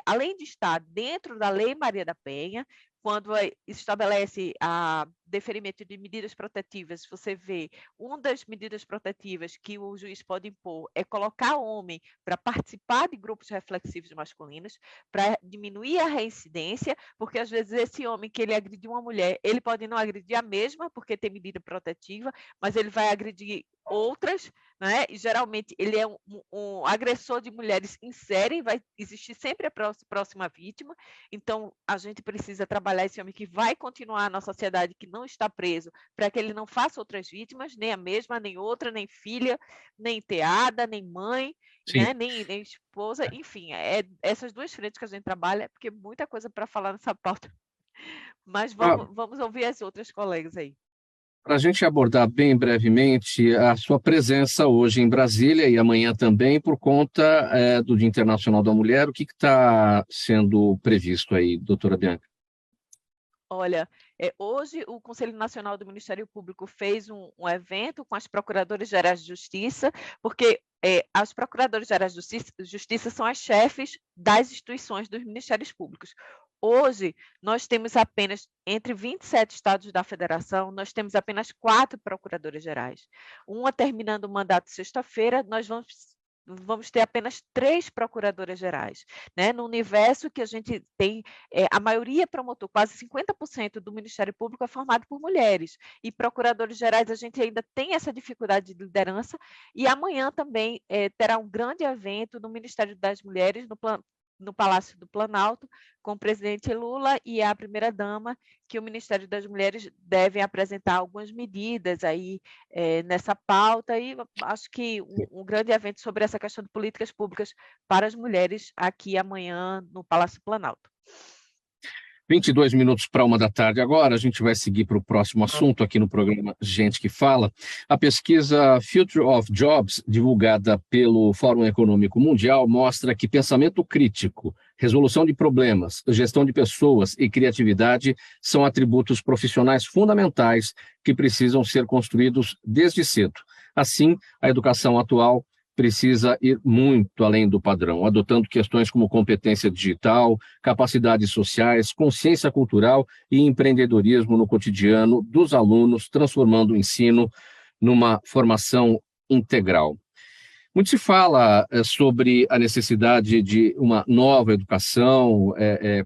além de estar dentro da Lei Maria da Penha, quando estabelece a deferimento de medidas protetivas, você vê, uma das medidas protetivas que o juiz pode impor é colocar o homem para participar de grupos reflexivos masculinos, para diminuir a reincidência, porque às vezes esse homem que ele agrediu uma mulher, ele pode não agredir a mesma, porque tem medida protetiva, mas ele vai agredir outras, né? E geralmente ele é um agressor de mulheres em série, vai existir sempre a próxima vítima, então a gente precisa trabalhar esse homem que vai continuar na sociedade, que não está preso, para que ele não faça outras vítimas, nem a mesma, nem outra, nem filha, nem enteada, nem mãe, né? nem esposa, enfim, essas duas frentes que a gente trabalha, porque muita coisa para falar nessa pauta, mas vamos ouvir as outras colegas aí. Para a gente abordar bem brevemente a sua presença hoje em Brasília e amanhã também, por conta do Dia Internacional da Mulher, o que está sendo previsto aí, doutora Bianca? Olha, hoje o Conselho Nacional do Ministério Público fez um evento com as Procuradoras Gerais de Justiça, porque as Procuradoras Gerais de Justiça são as chefes das instituições dos Ministérios Públicos. Hoje, nós temos apenas, entre 27 estados da federação, nós temos apenas 4 procuradoras gerais. Uma terminando o mandato sexta-feira, nós vamos ter apenas 3 procuradoras gerais, né? No universo que a gente tem, a maioria promotor, quase 50% do Ministério Público é formado por mulheres, e procuradores gerais a gente ainda tem essa dificuldade de liderança, e amanhã também terá um grande evento no Ministério das Mulheres, no Palácio do Planalto, com o presidente Lula e a primeira-dama, que o Ministério das Mulheres deve apresentar algumas medidas aí nessa pauta, e acho que um grande evento sobre essa questão de políticas públicas para as mulheres aqui amanhã no Palácio do Planalto. 22 minutos para 1 da tarde agora, a gente vai seguir para o próximo assunto aqui no programa Gente que Fala. A pesquisa Future of Jobs, divulgada pelo Fórum Econômico Mundial, mostra que pensamento crítico, resolução de problemas, gestão de pessoas e criatividade são atributos profissionais fundamentais que precisam ser construídos desde cedo. Assim, a educação atual precisa ir muito além do padrão, adotando questões como competência digital, capacidades sociais, consciência cultural e empreendedorismo no cotidiano dos alunos, transformando o ensino numa formação integral. Muito se fala sobre a necessidade de uma nova educação,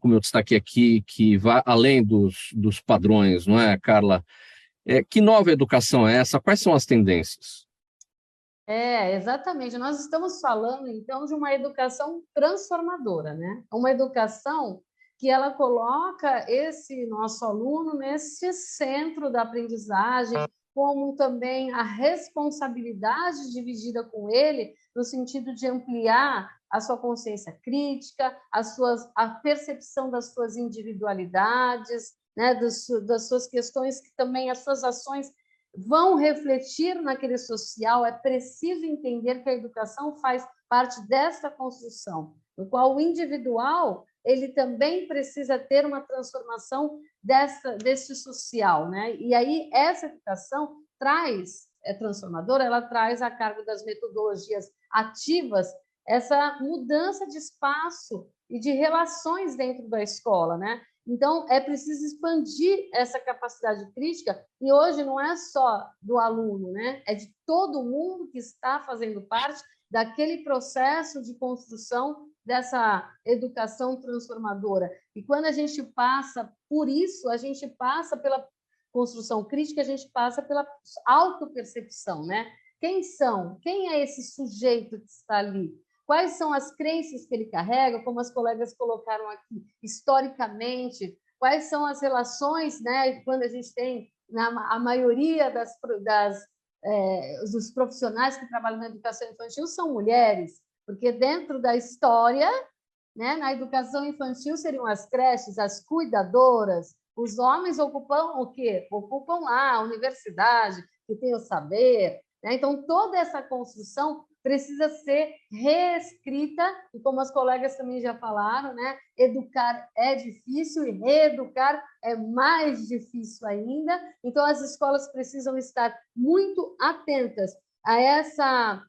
como eu destaquei aqui, que vá além dos padrões, não é, Carla? Que nova educação é essa? Quais são as tendências? Exatamente. Nós estamos falando, então, de uma educação transformadora, né? Uma educação que ela coloca esse nosso aluno nesse centro da aprendizagem, como também a responsabilidade dividida com ele, no sentido de ampliar a sua consciência crítica, a percepção das suas individualidades, né? Das suas questões, que também as suas ações vão refletir naquele social. É preciso entender que a educação faz parte dessa construção, no qual o individual ele também precisa ter uma transformação desse social, né? E aí essa educação é transformadora, ela traz a cargo das metodologias ativas essa mudança de espaço e de relações dentro da escola, né? Então, é preciso expandir essa capacidade crítica, e hoje não é só do aluno, né? É de todo mundo que está fazendo parte daquele processo de construção dessa educação transformadora. E quando a gente passa por isso, a gente passa pela construção crítica, a gente passa pela autopercepção, né? Quem são? Quem é esse sujeito que está ali? Quais são as crenças que ele carrega, como as colegas colocaram aqui, historicamente? Quais são as relações, né? Quando a gente tem, a maioria dos profissionais que trabalham na educação infantil são mulheres, porque dentro da história, né, na educação infantil seriam as creches, as cuidadoras. Os homens ocupam o quê? Ocupam lá a universidade, que tem o saber, né? Então, toda essa construção precisa ser reescrita, e como as colegas também já falaram, né? Educar é difícil e reeducar é mais difícil ainda. Então, as escolas precisam estar muito atentas a essa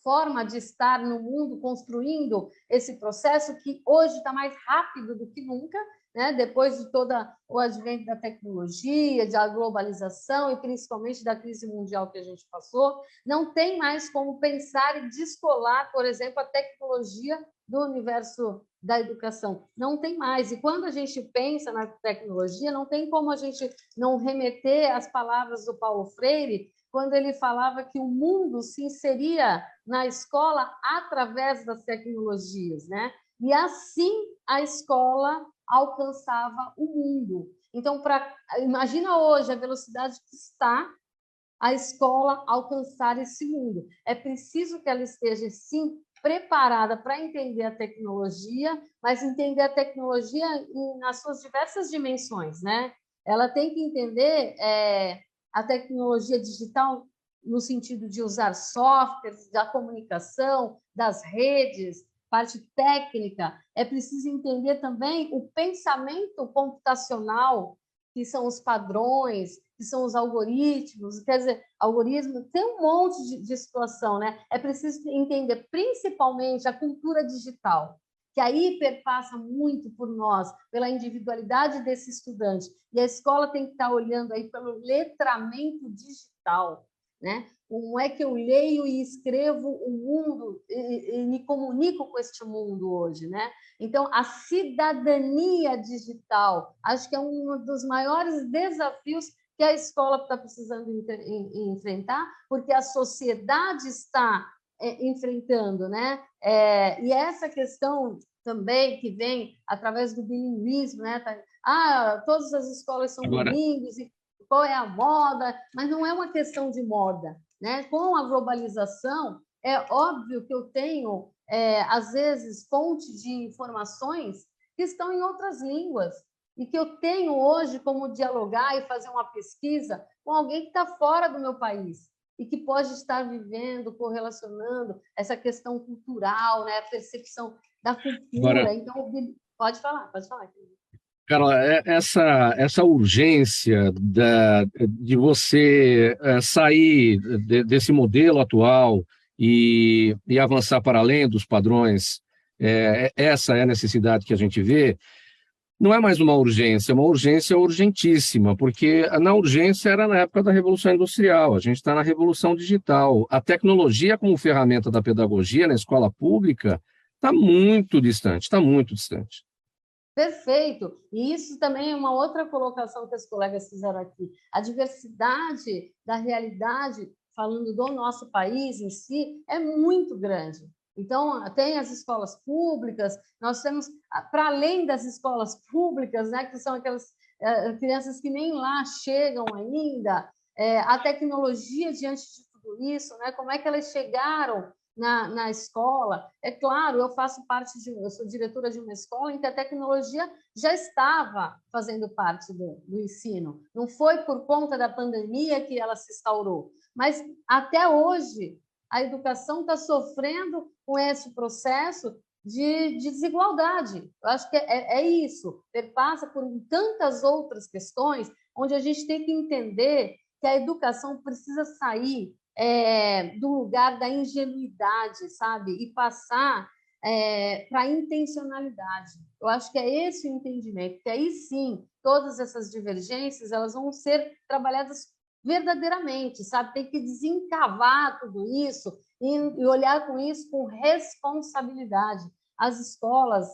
forma de estar no mundo, construindo esse processo que hoje está mais rápido do que nunca, né? Depois de todo o advento da tecnologia, da globalização e principalmente da crise mundial que a gente passou, não tem mais como pensar e descolar, por exemplo, a tecnologia do universo da educação. Não tem mais. E quando a gente pensa na tecnologia, não tem como a gente não remeter às palavras do Paulo Freire, quando ele falava que o mundo se inseria na escola através das tecnologias, né? E assim a escola alcançava o mundo. Então, imagina hoje a velocidade que está a escola alcançar esse mundo. É preciso que ela esteja, sim, preparada para entender a tecnologia, mas entender a tecnologia nas suas diversas dimensões, né? Ela tem que entender a tecnologia digital no sentido de usar softwares, da comunicação, das redes, parte técnica. É preciso entender também o pensamento computacional, que são os padrões, que são os algoritmos. Quer dizer, algoritmo tem um monte de situação, né? É preciso entender principalmente a cultura digital, que aí perpassa muito por nós, pela individualidade desse estudante. E a escola tem que estar olhando aí pelo letramento digital, né? Como é que eu leio e escrevo o mundo e me comunico com este mundo hoje, né? Então, a cidadania digital, acho que é um dos maiores desafios que a escola está precisando enfrentar, porque a sociedade está enfrentando, né? E essa questão também que vem através do bilinguismo, né? Todas as escolas são bilíngues, e qual é a moda? Mas não é uma questão de moda, né? Com a globalização, é óbvio que eu tenho, às vezes, fontes de informações que estão em outras línguas, e que eu tenho hoje como dialogar e fazer uma pesquisa com alguém que está fora do meu país e que pode estar vivendo, correlacionando essa questão cultural, né, a percepção da cultura. Agora, então, pode falar. Carla, essa urgência de você sair desse modelo atual e avançar para além dos padrões, essa é a necessidade que a gente vê. Não é mais uma urgência, é uma urgência urgentíssima, porque na urgência era na época da Revolução Industrial, a gente está na Revolução Digital. A tecnologia como ferramenta da pedagogia na escola pública está muito distante, está muito distante. Perfeito. E isso também é uma outra colocação que os colegas fizeram aqui. A diversidade da realidade, falando do nosso país em si, é muito grande. Então, tem as escolas públicas, nós temos, para além das escolas públicas, né, que são aquelas crianças que nem lá chegam ainda, a tecnologia diante de tudo isso, né, como é que elas chegaram na escola. É claro, eu sou diretora de uma escola em que a tecnologia já estava fazendo parte do ensino. Não foi por conta da pandemia que ela se instaurou, mas até hoje a educação está sofrendo com esse processo de desigualdade. Eu acho que é isso, perpassa por tantas outras questões, onde a gente tem que entender que a educação precisa sair do lugar da ingenuidade, sabe? E passar para a intencionalidade. Eu acho que é esse o entendimento, que aí sim, todas essas divergências elas vão ser trabalhadas verdadeiramente, sabe? Tem que desencavar tudo isso e olhar com isso com responsabilidade. As escolas,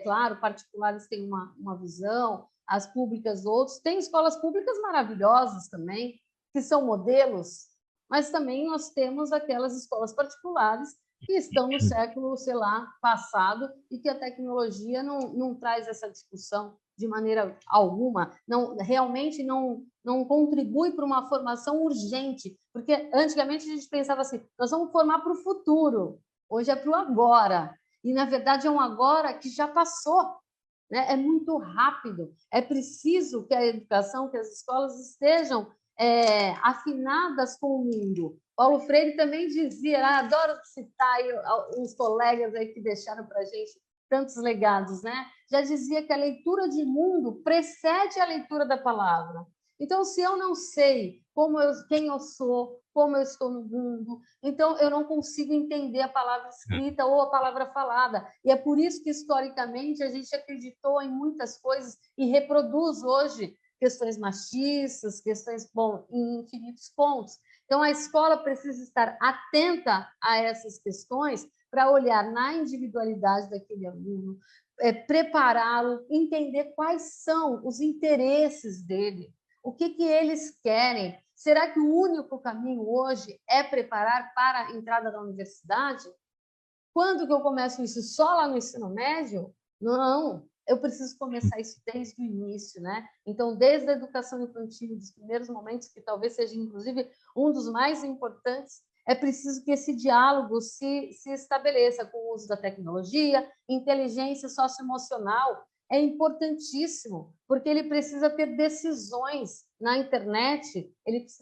claro, particulares têm uma visão, as públicas outros. Tem escolas públicas maravilhosas também, que são modelos, mas também nós temos aquelas escolas particulares que estão no século, sei lá, passado e que a tecnologia não traz essa discussão de maneira alguma, realmente não contribui para uma formação urgente, porque antigamente a gente pensava assim, nós vamos formar para o futuro, hoje é para o agora, e na verdade é um agora que já passou, né? É muito rápido, é preciso que a educação, que as escolas estejam afinadas com o mundo. Paulo Freire também dizia, adoro citar aí uns colegas aí que deixaram para a gente tantos legados, né? Já dizia que a leitura de mundo precede a leitura da palavra. Então, se eu não sei quem eu sou, como eu estou no mundo, então eu não consigo entender a palavra escrita ou a palavra falada. E é por isso que, historicamente, a gente acreditou em muitas coisas e reproduz hoje questões machistas, questões, em infinitos pontos. Então, a escola precisa estar atenta a essas questões para olhar na individualidade daquele aluno, prepará-lo, entender quais são os interesses dele, o que eles querem. Será que o único caminho hoje é preparar para a entrada na universidade? Quando que eu começo isso? Só lá no ensino médio? Não, eu preciso começar isso desde o início, né? Então, desde a educação infantil, dos primeiros momentos, que talvez seja, inclusive, um dos mais importantes, é preciso que esse diálogo se estabeleça com o uso da tecnologia, inteligência socioemocional. É importantíssimo, porque ele precisa ter decisões na internet.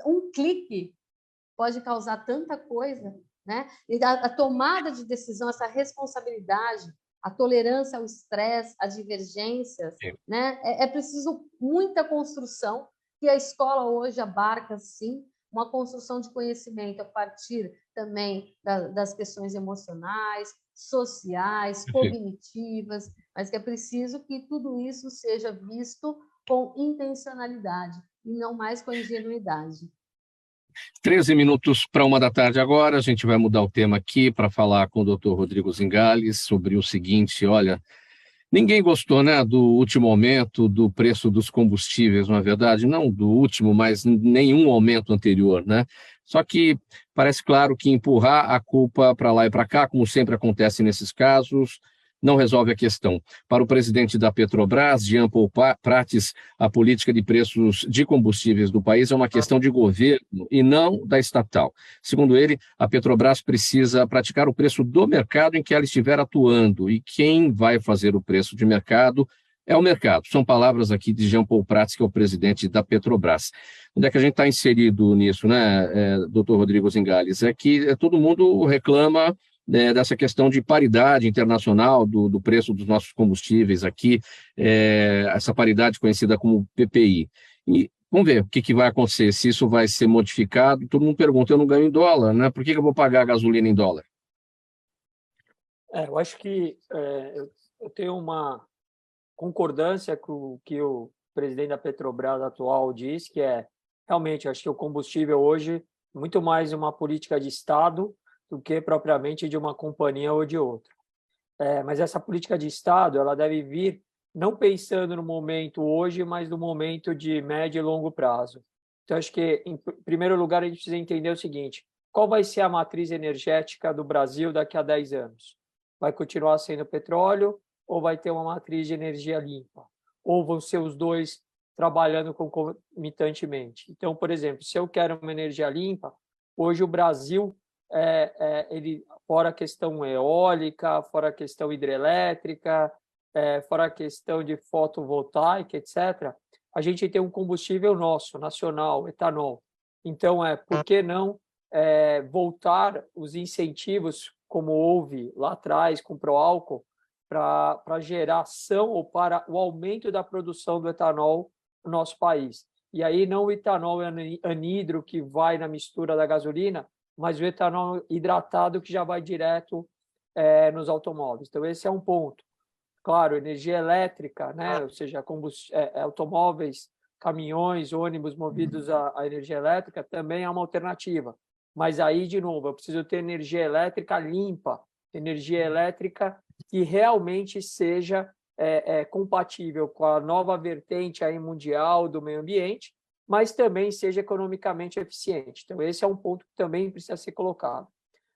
Um clique pode causar tanta coisa, né? E a tomada de decisão, essa responsabilidade, a tolerância ao estresse, a divergências, né? É preciso muita construção, que a escola hoje abarca, sim, uma construção de conhecimento a partir também das questões emocionais, sociais, cognitivas, mas que é preciso que tudo isso seja visto com intencionalidade e não mais com ingenuidade. 13 minutos para 13h agora, a gente vai mudar o tema aqui para falar com o Dr. Rodrigo Zingales sobre o seguinte, olha, ninguém gostou, né, do último aumento do preço dos combustíveis, não é verdade? Não do último, mas nenhum aumento anterior, né? Só que parece claro que empurrar a culpa para lá e para cá, como sempre acontece nesses casos, não resolve a questão. Para o presidente da Petrobras, Jean Paul Prates, a política de preços de combustíveis do país é uma questão de governo e não da estatal. Segundo ele, a Petrobras precisa praticar o preço do mercado em que ela estiver atuando, e quem vai fazer o preço de mercado é o mercado. São palavras aqui de Jean Paul Prats, que é o presidente da Petrobras. Onde é que a gente está inserido nisso, né, doutor Rodrigo Zingales? É que todo mundo reclama dessa questão de paridade internacional do preço dos nossos combustíveis aqui, essa paridade conhecida como PPI. E vamos ver o que vai acontecer, se isso vai ser modificado. Todo mundo pergunta, eu não ganho em dólar, né? Por que eu vou pagar a gasolina em dólar? Eu acho que eu tenho uma concordância com o que o presidente da Petrobras atual diz, que realmente, acho que o combustível hoje é muito mais uma política de Estado do que propriamente de uma companhia ou de outra. Mas essa política de Estado, ela deve vir não pensando no momento hoje, mas no momento de médio e longo prazo. Então, acho que, em primeiro lugar, a gente precisa entender o seguinte: qual vai ser a matriz energética do Brasil daqui a 10 anos? Vai continuar sendo petróleo ou vai ter uma matriz de energia limpa? Ou vão ser os dois trabalhando concomitantemente? Então, por exemplo, se eu quero uma energia limpa, hoje o Brasil, ele, fora a questão eólica, fora a questão hidrelétrica, fora a questão de fotovoltaica, etc., a gente tem um combustível nosso, nacional, etanol. Então, por que não voltar os incentivos, como houve lá atrás com o Proálcool, para geração ou para o aumento da produção do etanol no nosso país? E aí não o etanol anidro que vai na mistura da gasolina, mas o etanol hidratado que já vai direto nos automóveis. Então, esse é um ponto. Claro, energia elétrica, né? Ou seja, automóveis, caminhões, ônibus movidos a energia elétrica também é uma alternativa. Mas aí, de novo, eu preciso ter energia elétrica limpa, energia elétrica que realmente seja compatível com a nova vertente aí mundial do meio ambiente, mas também seja economicamente eficiente. Então, esse é um ponto que também precisa ser colocado.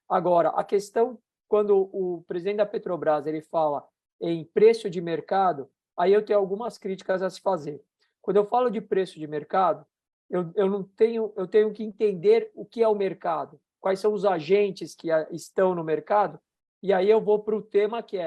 Agora, a questão, quando o presidente da Petrobras ele fala em preço de mercado, aí eu tenho algumas críticas a se fazer. Quando eu falo de preço de mercado, eu tenho que entender o que é o mercado, quais são os agentes que estão no mercado, e aí eu vou para o tema que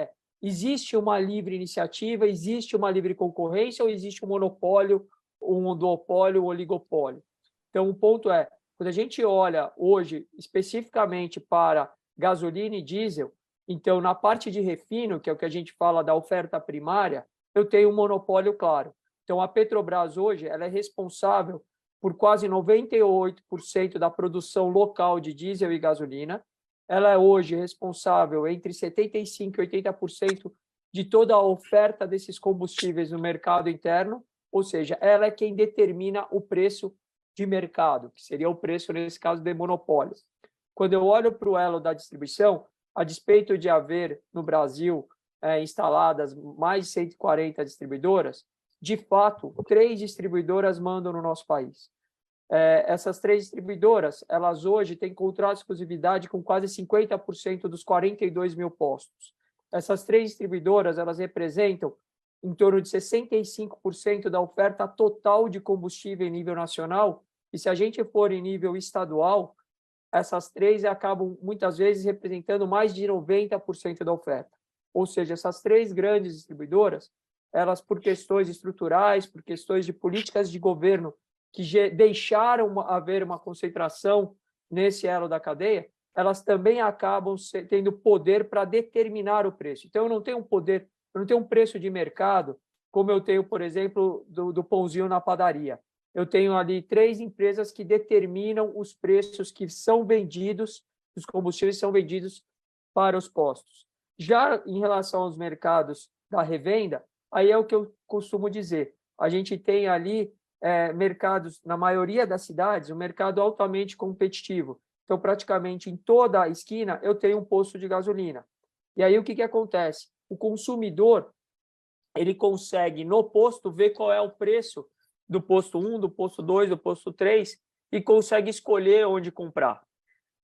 existe uma livre iniciativa, existe uma livre concorrência ou existe um monopólio, um duopólio, um oligopólio? Então, o ponto quando a gente olha hoje especificamente para gasolina e diesel, então, na parte de refino, que é o que a gente fala da oferta primária, eu tenho um monopólio claro. Então, a Petrobras hoje ela é responsável por quase 98% da produção local de diesel e gasolina. Ela é hoje responsável entre 75% e 80% de toda a oferta desses combustíveis no mercado interno, ou seja, ela é quem determina o preço de mercado, que seria o preço, nesse caso, de monopólio. Quando eu olho para o elo da distribuição, a despeito de haver no Brasil instaladas mais de 140 distribuidoras, de fato, 3 distribuidoras mandam no nosso país. Essas 3 distribuidoras, elas hoje têm contrato de exclusividade com quase 50% dos 42 mil postos. Essas 3 distribuidoras, elas representam em torno de 65% da oferta total de combustível em nível nacional, e se a gente for em nível estadual, essas 3 acabam, muitas vezes, representando mais de 90% da oferta. Ou seja, essas 3 grandes distribuidoras, elas, por questões estruturais, por questões de políticas de governo que deixaram haver uma concentração nesse elo da cadeia, elas também acabam tendo poder para determinar o preço. Então, eu não tenho um preço de mercado, como eu tenho, por exemplo, do pãozinho na padaria. Eu tenho ali 3 empresas que determinam os preços que são vendidos, os combustíveis são vendidos para os postos. Já em relação aos mercados da revenda, aí é o que eu costumo dizer. A gente tem ali mercados, na maioria das cidades, um mercado altamente competitivo. Então, praticamente em toda a esquina, eu tenho um posto de gasolina. E aí, o que acontece? O consumidor, ele consegue, no posto, ver qual é o preço do posto 1, do posto 2, do posto 3, e consegue escolher onde comprar.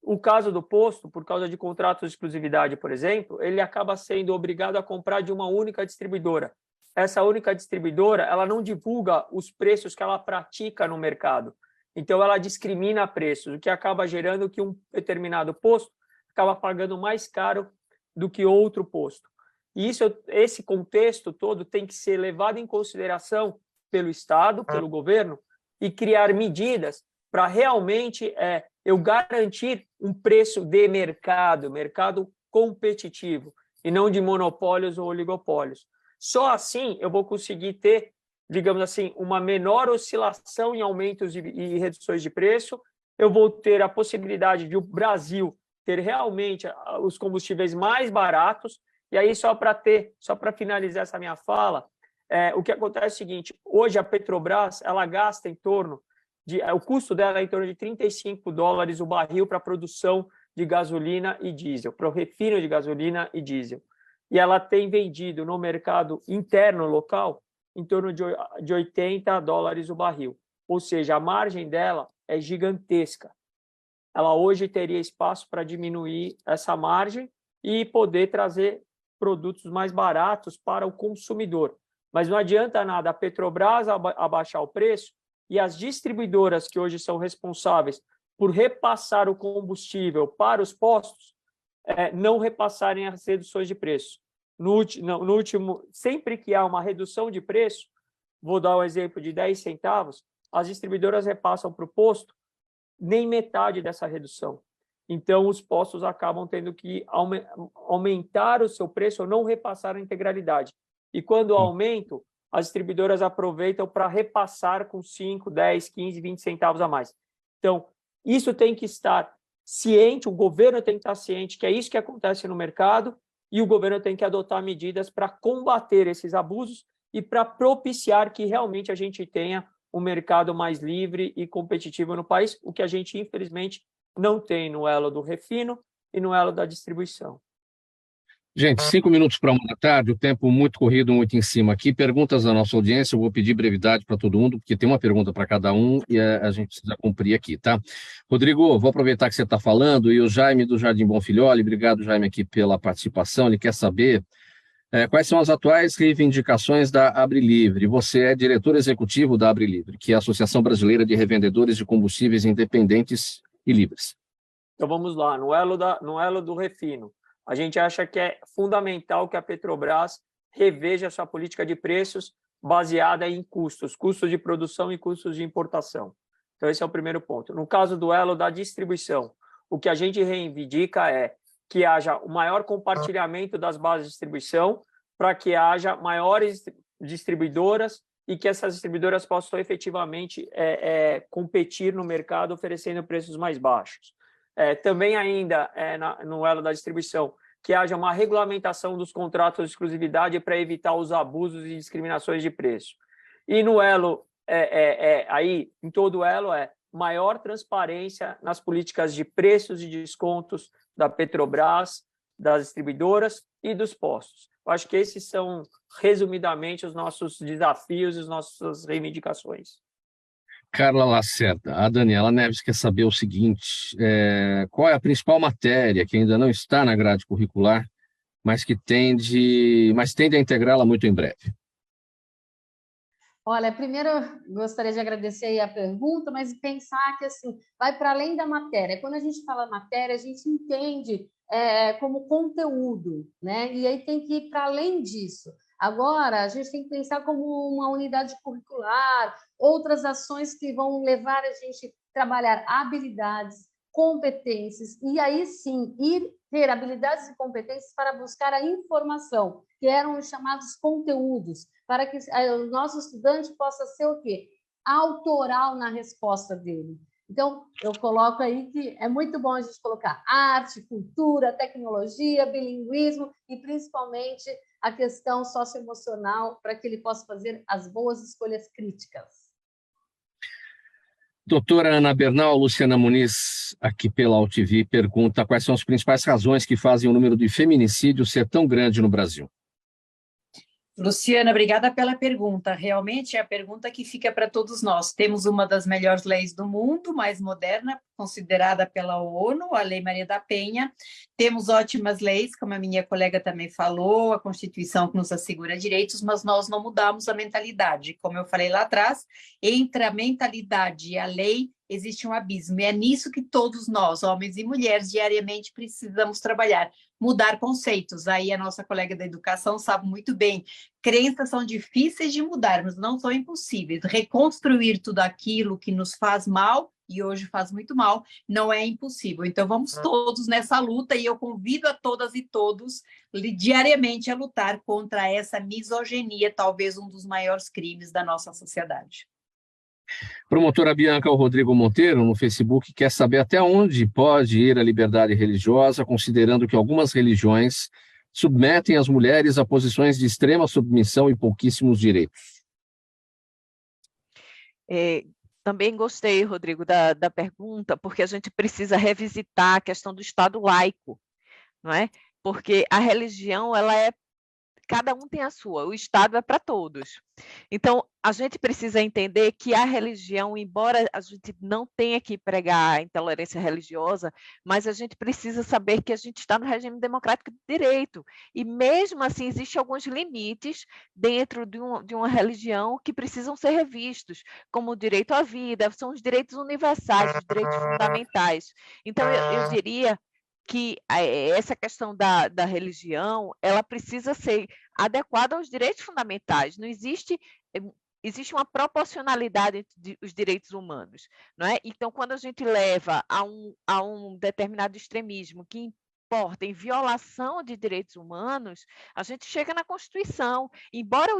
O caso do posto, por causa de contratos de exclusividade, por exemplo, ele acaba sendo obrigado a comprar de uma única distribuidora. Essa única distribuidora, ela não divulga os preços que ela pratica no mercado. Então, ela discrimina preços, o que acaba gerando que um determinado posto acaba pagando mais caro do que outro posto. E esse contexto todo tem que ser levado em consideração pelo Estado, pelo governo, e criar medidas para realmente eu garantir um preço de mercado competitivo, e não de monopólios ou oligopólios. Só assim eu vou conseguir ter, digamos assim, uma menor oscilação em aumentos e reduções de preço, eu vou ter a possibilidade de o Brasil ter realmente os combustíveis mais baratos. E aí, só para finalizar essa minha fala, o que acontece é o seguinte: hoje a Petrobras ela gasta em torno de, o custo dela é em torno de $35 o barril para a produção de gasolina e diesel, para o refino de gasolina e diesel. E ela tem vendido no mercado interno local em torno de $80 o barril. Ou seja, a margem dela é gigantesca. Ela hoje teria espaço para diminuir essa margem e poder trazer produtos mais baratos para o consumidor. Mas não adianta nada a Petrobras abaixar o preço e as distribuidoras que hoje são responsáveis por repassar o combustível para os postos não repassarem as reduções de preço. No último, sempre que há uma redução de preço, vou dar um exemplo de 10 centavos, as distribuidoras repassam para o posto nem metade dessa redução. Então, os postos acabam tendo que aumentar o seu preço ou não repassar a integralidade. E quando aumento, as distribuidoras aproveitam para repassar com 5, 10, 15, 20 centavos a mais. Então, isso tem que estar ciente, o governo tem que estar ciente que é isso que acontece no mercado, e o governo tem que adotar medidas para combater esses abusos e para propiciar que realmente a gente tenha um mercado mais livre e competitivo no país, o que a gente, infelizmente, não tem no elo do refino e no elo da distribuição. Gente, 5 minutos para 1 da tarde, o tempo muito corrido, muito em cima aqui. Perguntas da nossa audiência, eu vou pedir brevidade para todo mundo, porque tem uma pergunta para cada um e a gente precisa cumprir aqui, tá? Rodrigo, vou aproveitar que você está falando, e o Jaime do Jardim Bonfilholi, obrigado, Jaime, aqui pela participação, ele quer saber quais são as atuais reivindicações da AbriLivre. Você é diretor executivo da AbriLivre, que é a Associação Brasileira de Revendedores de Combustíveis Independentes e Livres. Então vamos lá, no elo do refino. A gente acha que é fundamental que a Petrobras reveja sua política de preços baseada em custos de produção e custos de importação. Então esse é o primeiro ponto. No caso do elo da distribuição, o que a gente reivindica é que haja o maior compartilhamento das bases de distribuição para que haja maiores distribuidoras e que essas distribuidoras possam efetivamente competir no mercado oferecendo preços mais baixos. Também ainda no elo da distribuição, que haja uma regulamentação dos contratos de exclusividade para evitar os abusos e discriminações de preço. E no elo, aí, em todo o elo, maior transparência nas políticas de preços e descontos da Petrobras, das distribuidoras e dos postos. Eu acho que esses são, resumidamente, os nossos desafios e as nossas reivindicações. Carla Lacerda, a Daniela Neves quer saber o seguinte, qual é a principal matéria que ainda não está na grade curricular, mas tende a integrá-la muito em breve? Olha, primeiro eu gostaria de agradecer aí a pergunta, mas pensar que assim, vai para além da matéria. Quando a gente fala matéria, a gente entende como conteúdo, né? E aí tem que ir para além disso. Agora, a gente tem que pensar como uma unidade curricular, outras ações que vão levar a gente a trabalhar habilidades, competências, e aí sim, ter habilidades e competências para buscar a informação, que eram os chamados conteúdos, para que o nosso estudante possa ser o quê? Autoral na resposta dele. Então, eu coloco aí que é muito bom a gente colocar arte, cultura, tecnologia, bilinguismo e, principalmente, a questão socioemocional para que ele possa fazer as boas escolhas críticas. Doutora Ana Bernal, Luciana Muniz, aqui pela UTV, pergunta quais são as principais razões que fazem o número de feminicídios ser tão grande no Brasil. Luciana, obrigada pela pergunta. Realmente é a pergunta que fica para todos nós. Temos uma das melhores leis do mundo, mais moderna, considerada pela ONU, a Lei Maria da Penha. Temos ótimas leis, como a minha colega também falou, a Constituição que nos assegura direitos, mas nós não mudamos a mentalidade. Como eu falei lá atrás, entre a mentalidade e a lei existe um abismo, e é nisso que todos nós, homens e mulheres, diariamente precisamos trabalhar, mudar conceitos. Aí a nossa colega da educação sabe muito bem, crenças são difíceis de mudar, mas não são impossíveis. Reconstruir tudo aquilo que nos faz mal, e hoje faz muito mal, não é impossível. Então vamos todos nessa luta, e eu convido a todas e todos diariamente a lutar contra essa misoginia, talvez um dos maiores crimes da nossa sociedade. Promotora Bianca Rodrigo Monteiro, no Facebook, quer saber até onde pode ir a liberdade religiosa, considerando que algumas religiões submetem as mulheres a posições de extrema submissão e pouquíssimos direitos. Também gostei, Rodrigo, da pergunta, porque a gente precisa revisitar a questão do Estado laico, não é? Porque a religião, cada um tem a sua, o Estado é para todos. Então, a gente precisa entender que a religião, embora a gente não tenha que pregar a intolerância religiosa, mas a gente precisa saber que a gente está no regime democrático de direito. E mesmo assim, existem alguns limites dentro de uma religião que precisam ser revistos, como o direito à vida, são os direitos universais, os direitos fundamentais. Então, eu diria que essa questão da religião, ela precisa ser adequada aos direitos fundamentais. Não existe uma proporcionalidade entre os direitos humanos, não é? Então, quando a gente leva a um determinado extremismo que importa em violação de direitos humanos, a gente chega na Constituição. Embora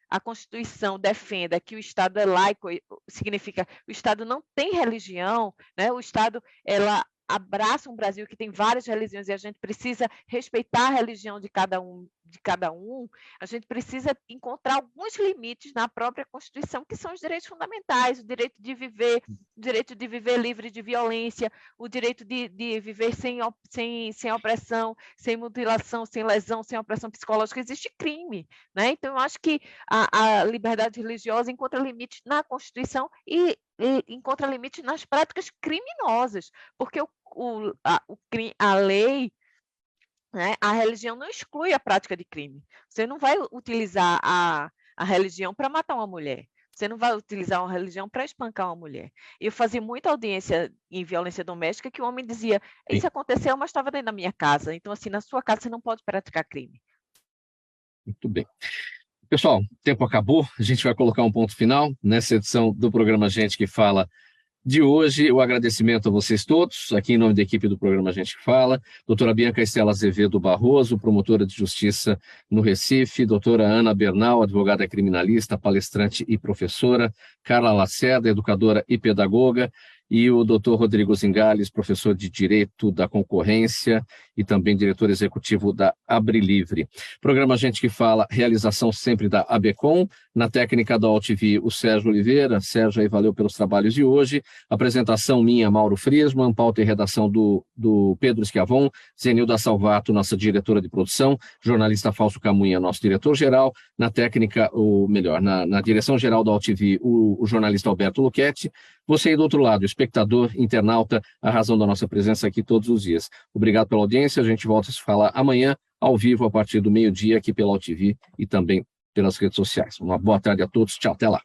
a Constituição defenda que o Estado é laico, significa o Estado não tem religião, né? O Estado, abraça um Brasil que tem várias religiões e a gente precisa respeitar a religião de cada um, a gente precisa encontrar alguns limites na própria Constituição, que são os direitos fundamentais, o direito de viver livre de violência, o direito de viver sem opressão, sem mutilação, sem lesão, sem opressão psicológica. Existe crime, né? Então, eu acho que a liberdade religiosa encontra limites na Constituição e encontra limites nas práticas criminosas, porque a lei, né, a religião não exclui a prática de crime. Você não vai utilizar a religião para matar uma mulher. Você não vai utilizar uma religião para espancar uma mulher. Eu fazia muita audiência em violência doméstica que o homem dizia, isso aconteceu, mas estava dentro da minha casa. Então, assim, na sua casa você não pode praticar crime. Muito bem. Pessoal, o tempo acabou, a gente vai colocar um ponto final nessa edição do programa Gente que Fala de hoje. O agradecimento a vocês todos, aqui em nome da equipe do programa Gente que Fala, doutora Bianca Estela Azevedo Barroso, promotora de justiça no Recife, doutora Ana Bernal, advogada criminalista, palestrante e professora, Carla Lacerda, educadora e pedagoga, e o doutor Rodrigo Zingales, professor de Direito da Concorrência e também diretor executivo da AbriLivre. Programa Gente que Fala, realização sempre da ABCom, na técnica da AltV, o Sérgio Oliveira. Sérgio, aí, valeu pelos trabalhos de hoje. Apresentação minha, Mauro Friesman, pauta e redação do Pedro Schiavon, Zenilda Salvato, nossa diretora de produção, jornalista Fausto Camunha, nosso diretor-geral, na técnica, na direção-geral da AltV, o jornalista Alberto Luchetti. Você aí do outro lado, espectador, internauta, a razão da nossa presença aqui todos os dias. Obrigado pela audiência, a gente volta a se falar amanhã, ao vivo, a partir do meio-dia, aqui pela AltV e também pelas redes sociais. Uma boa tarde a todos, tchau, até lá.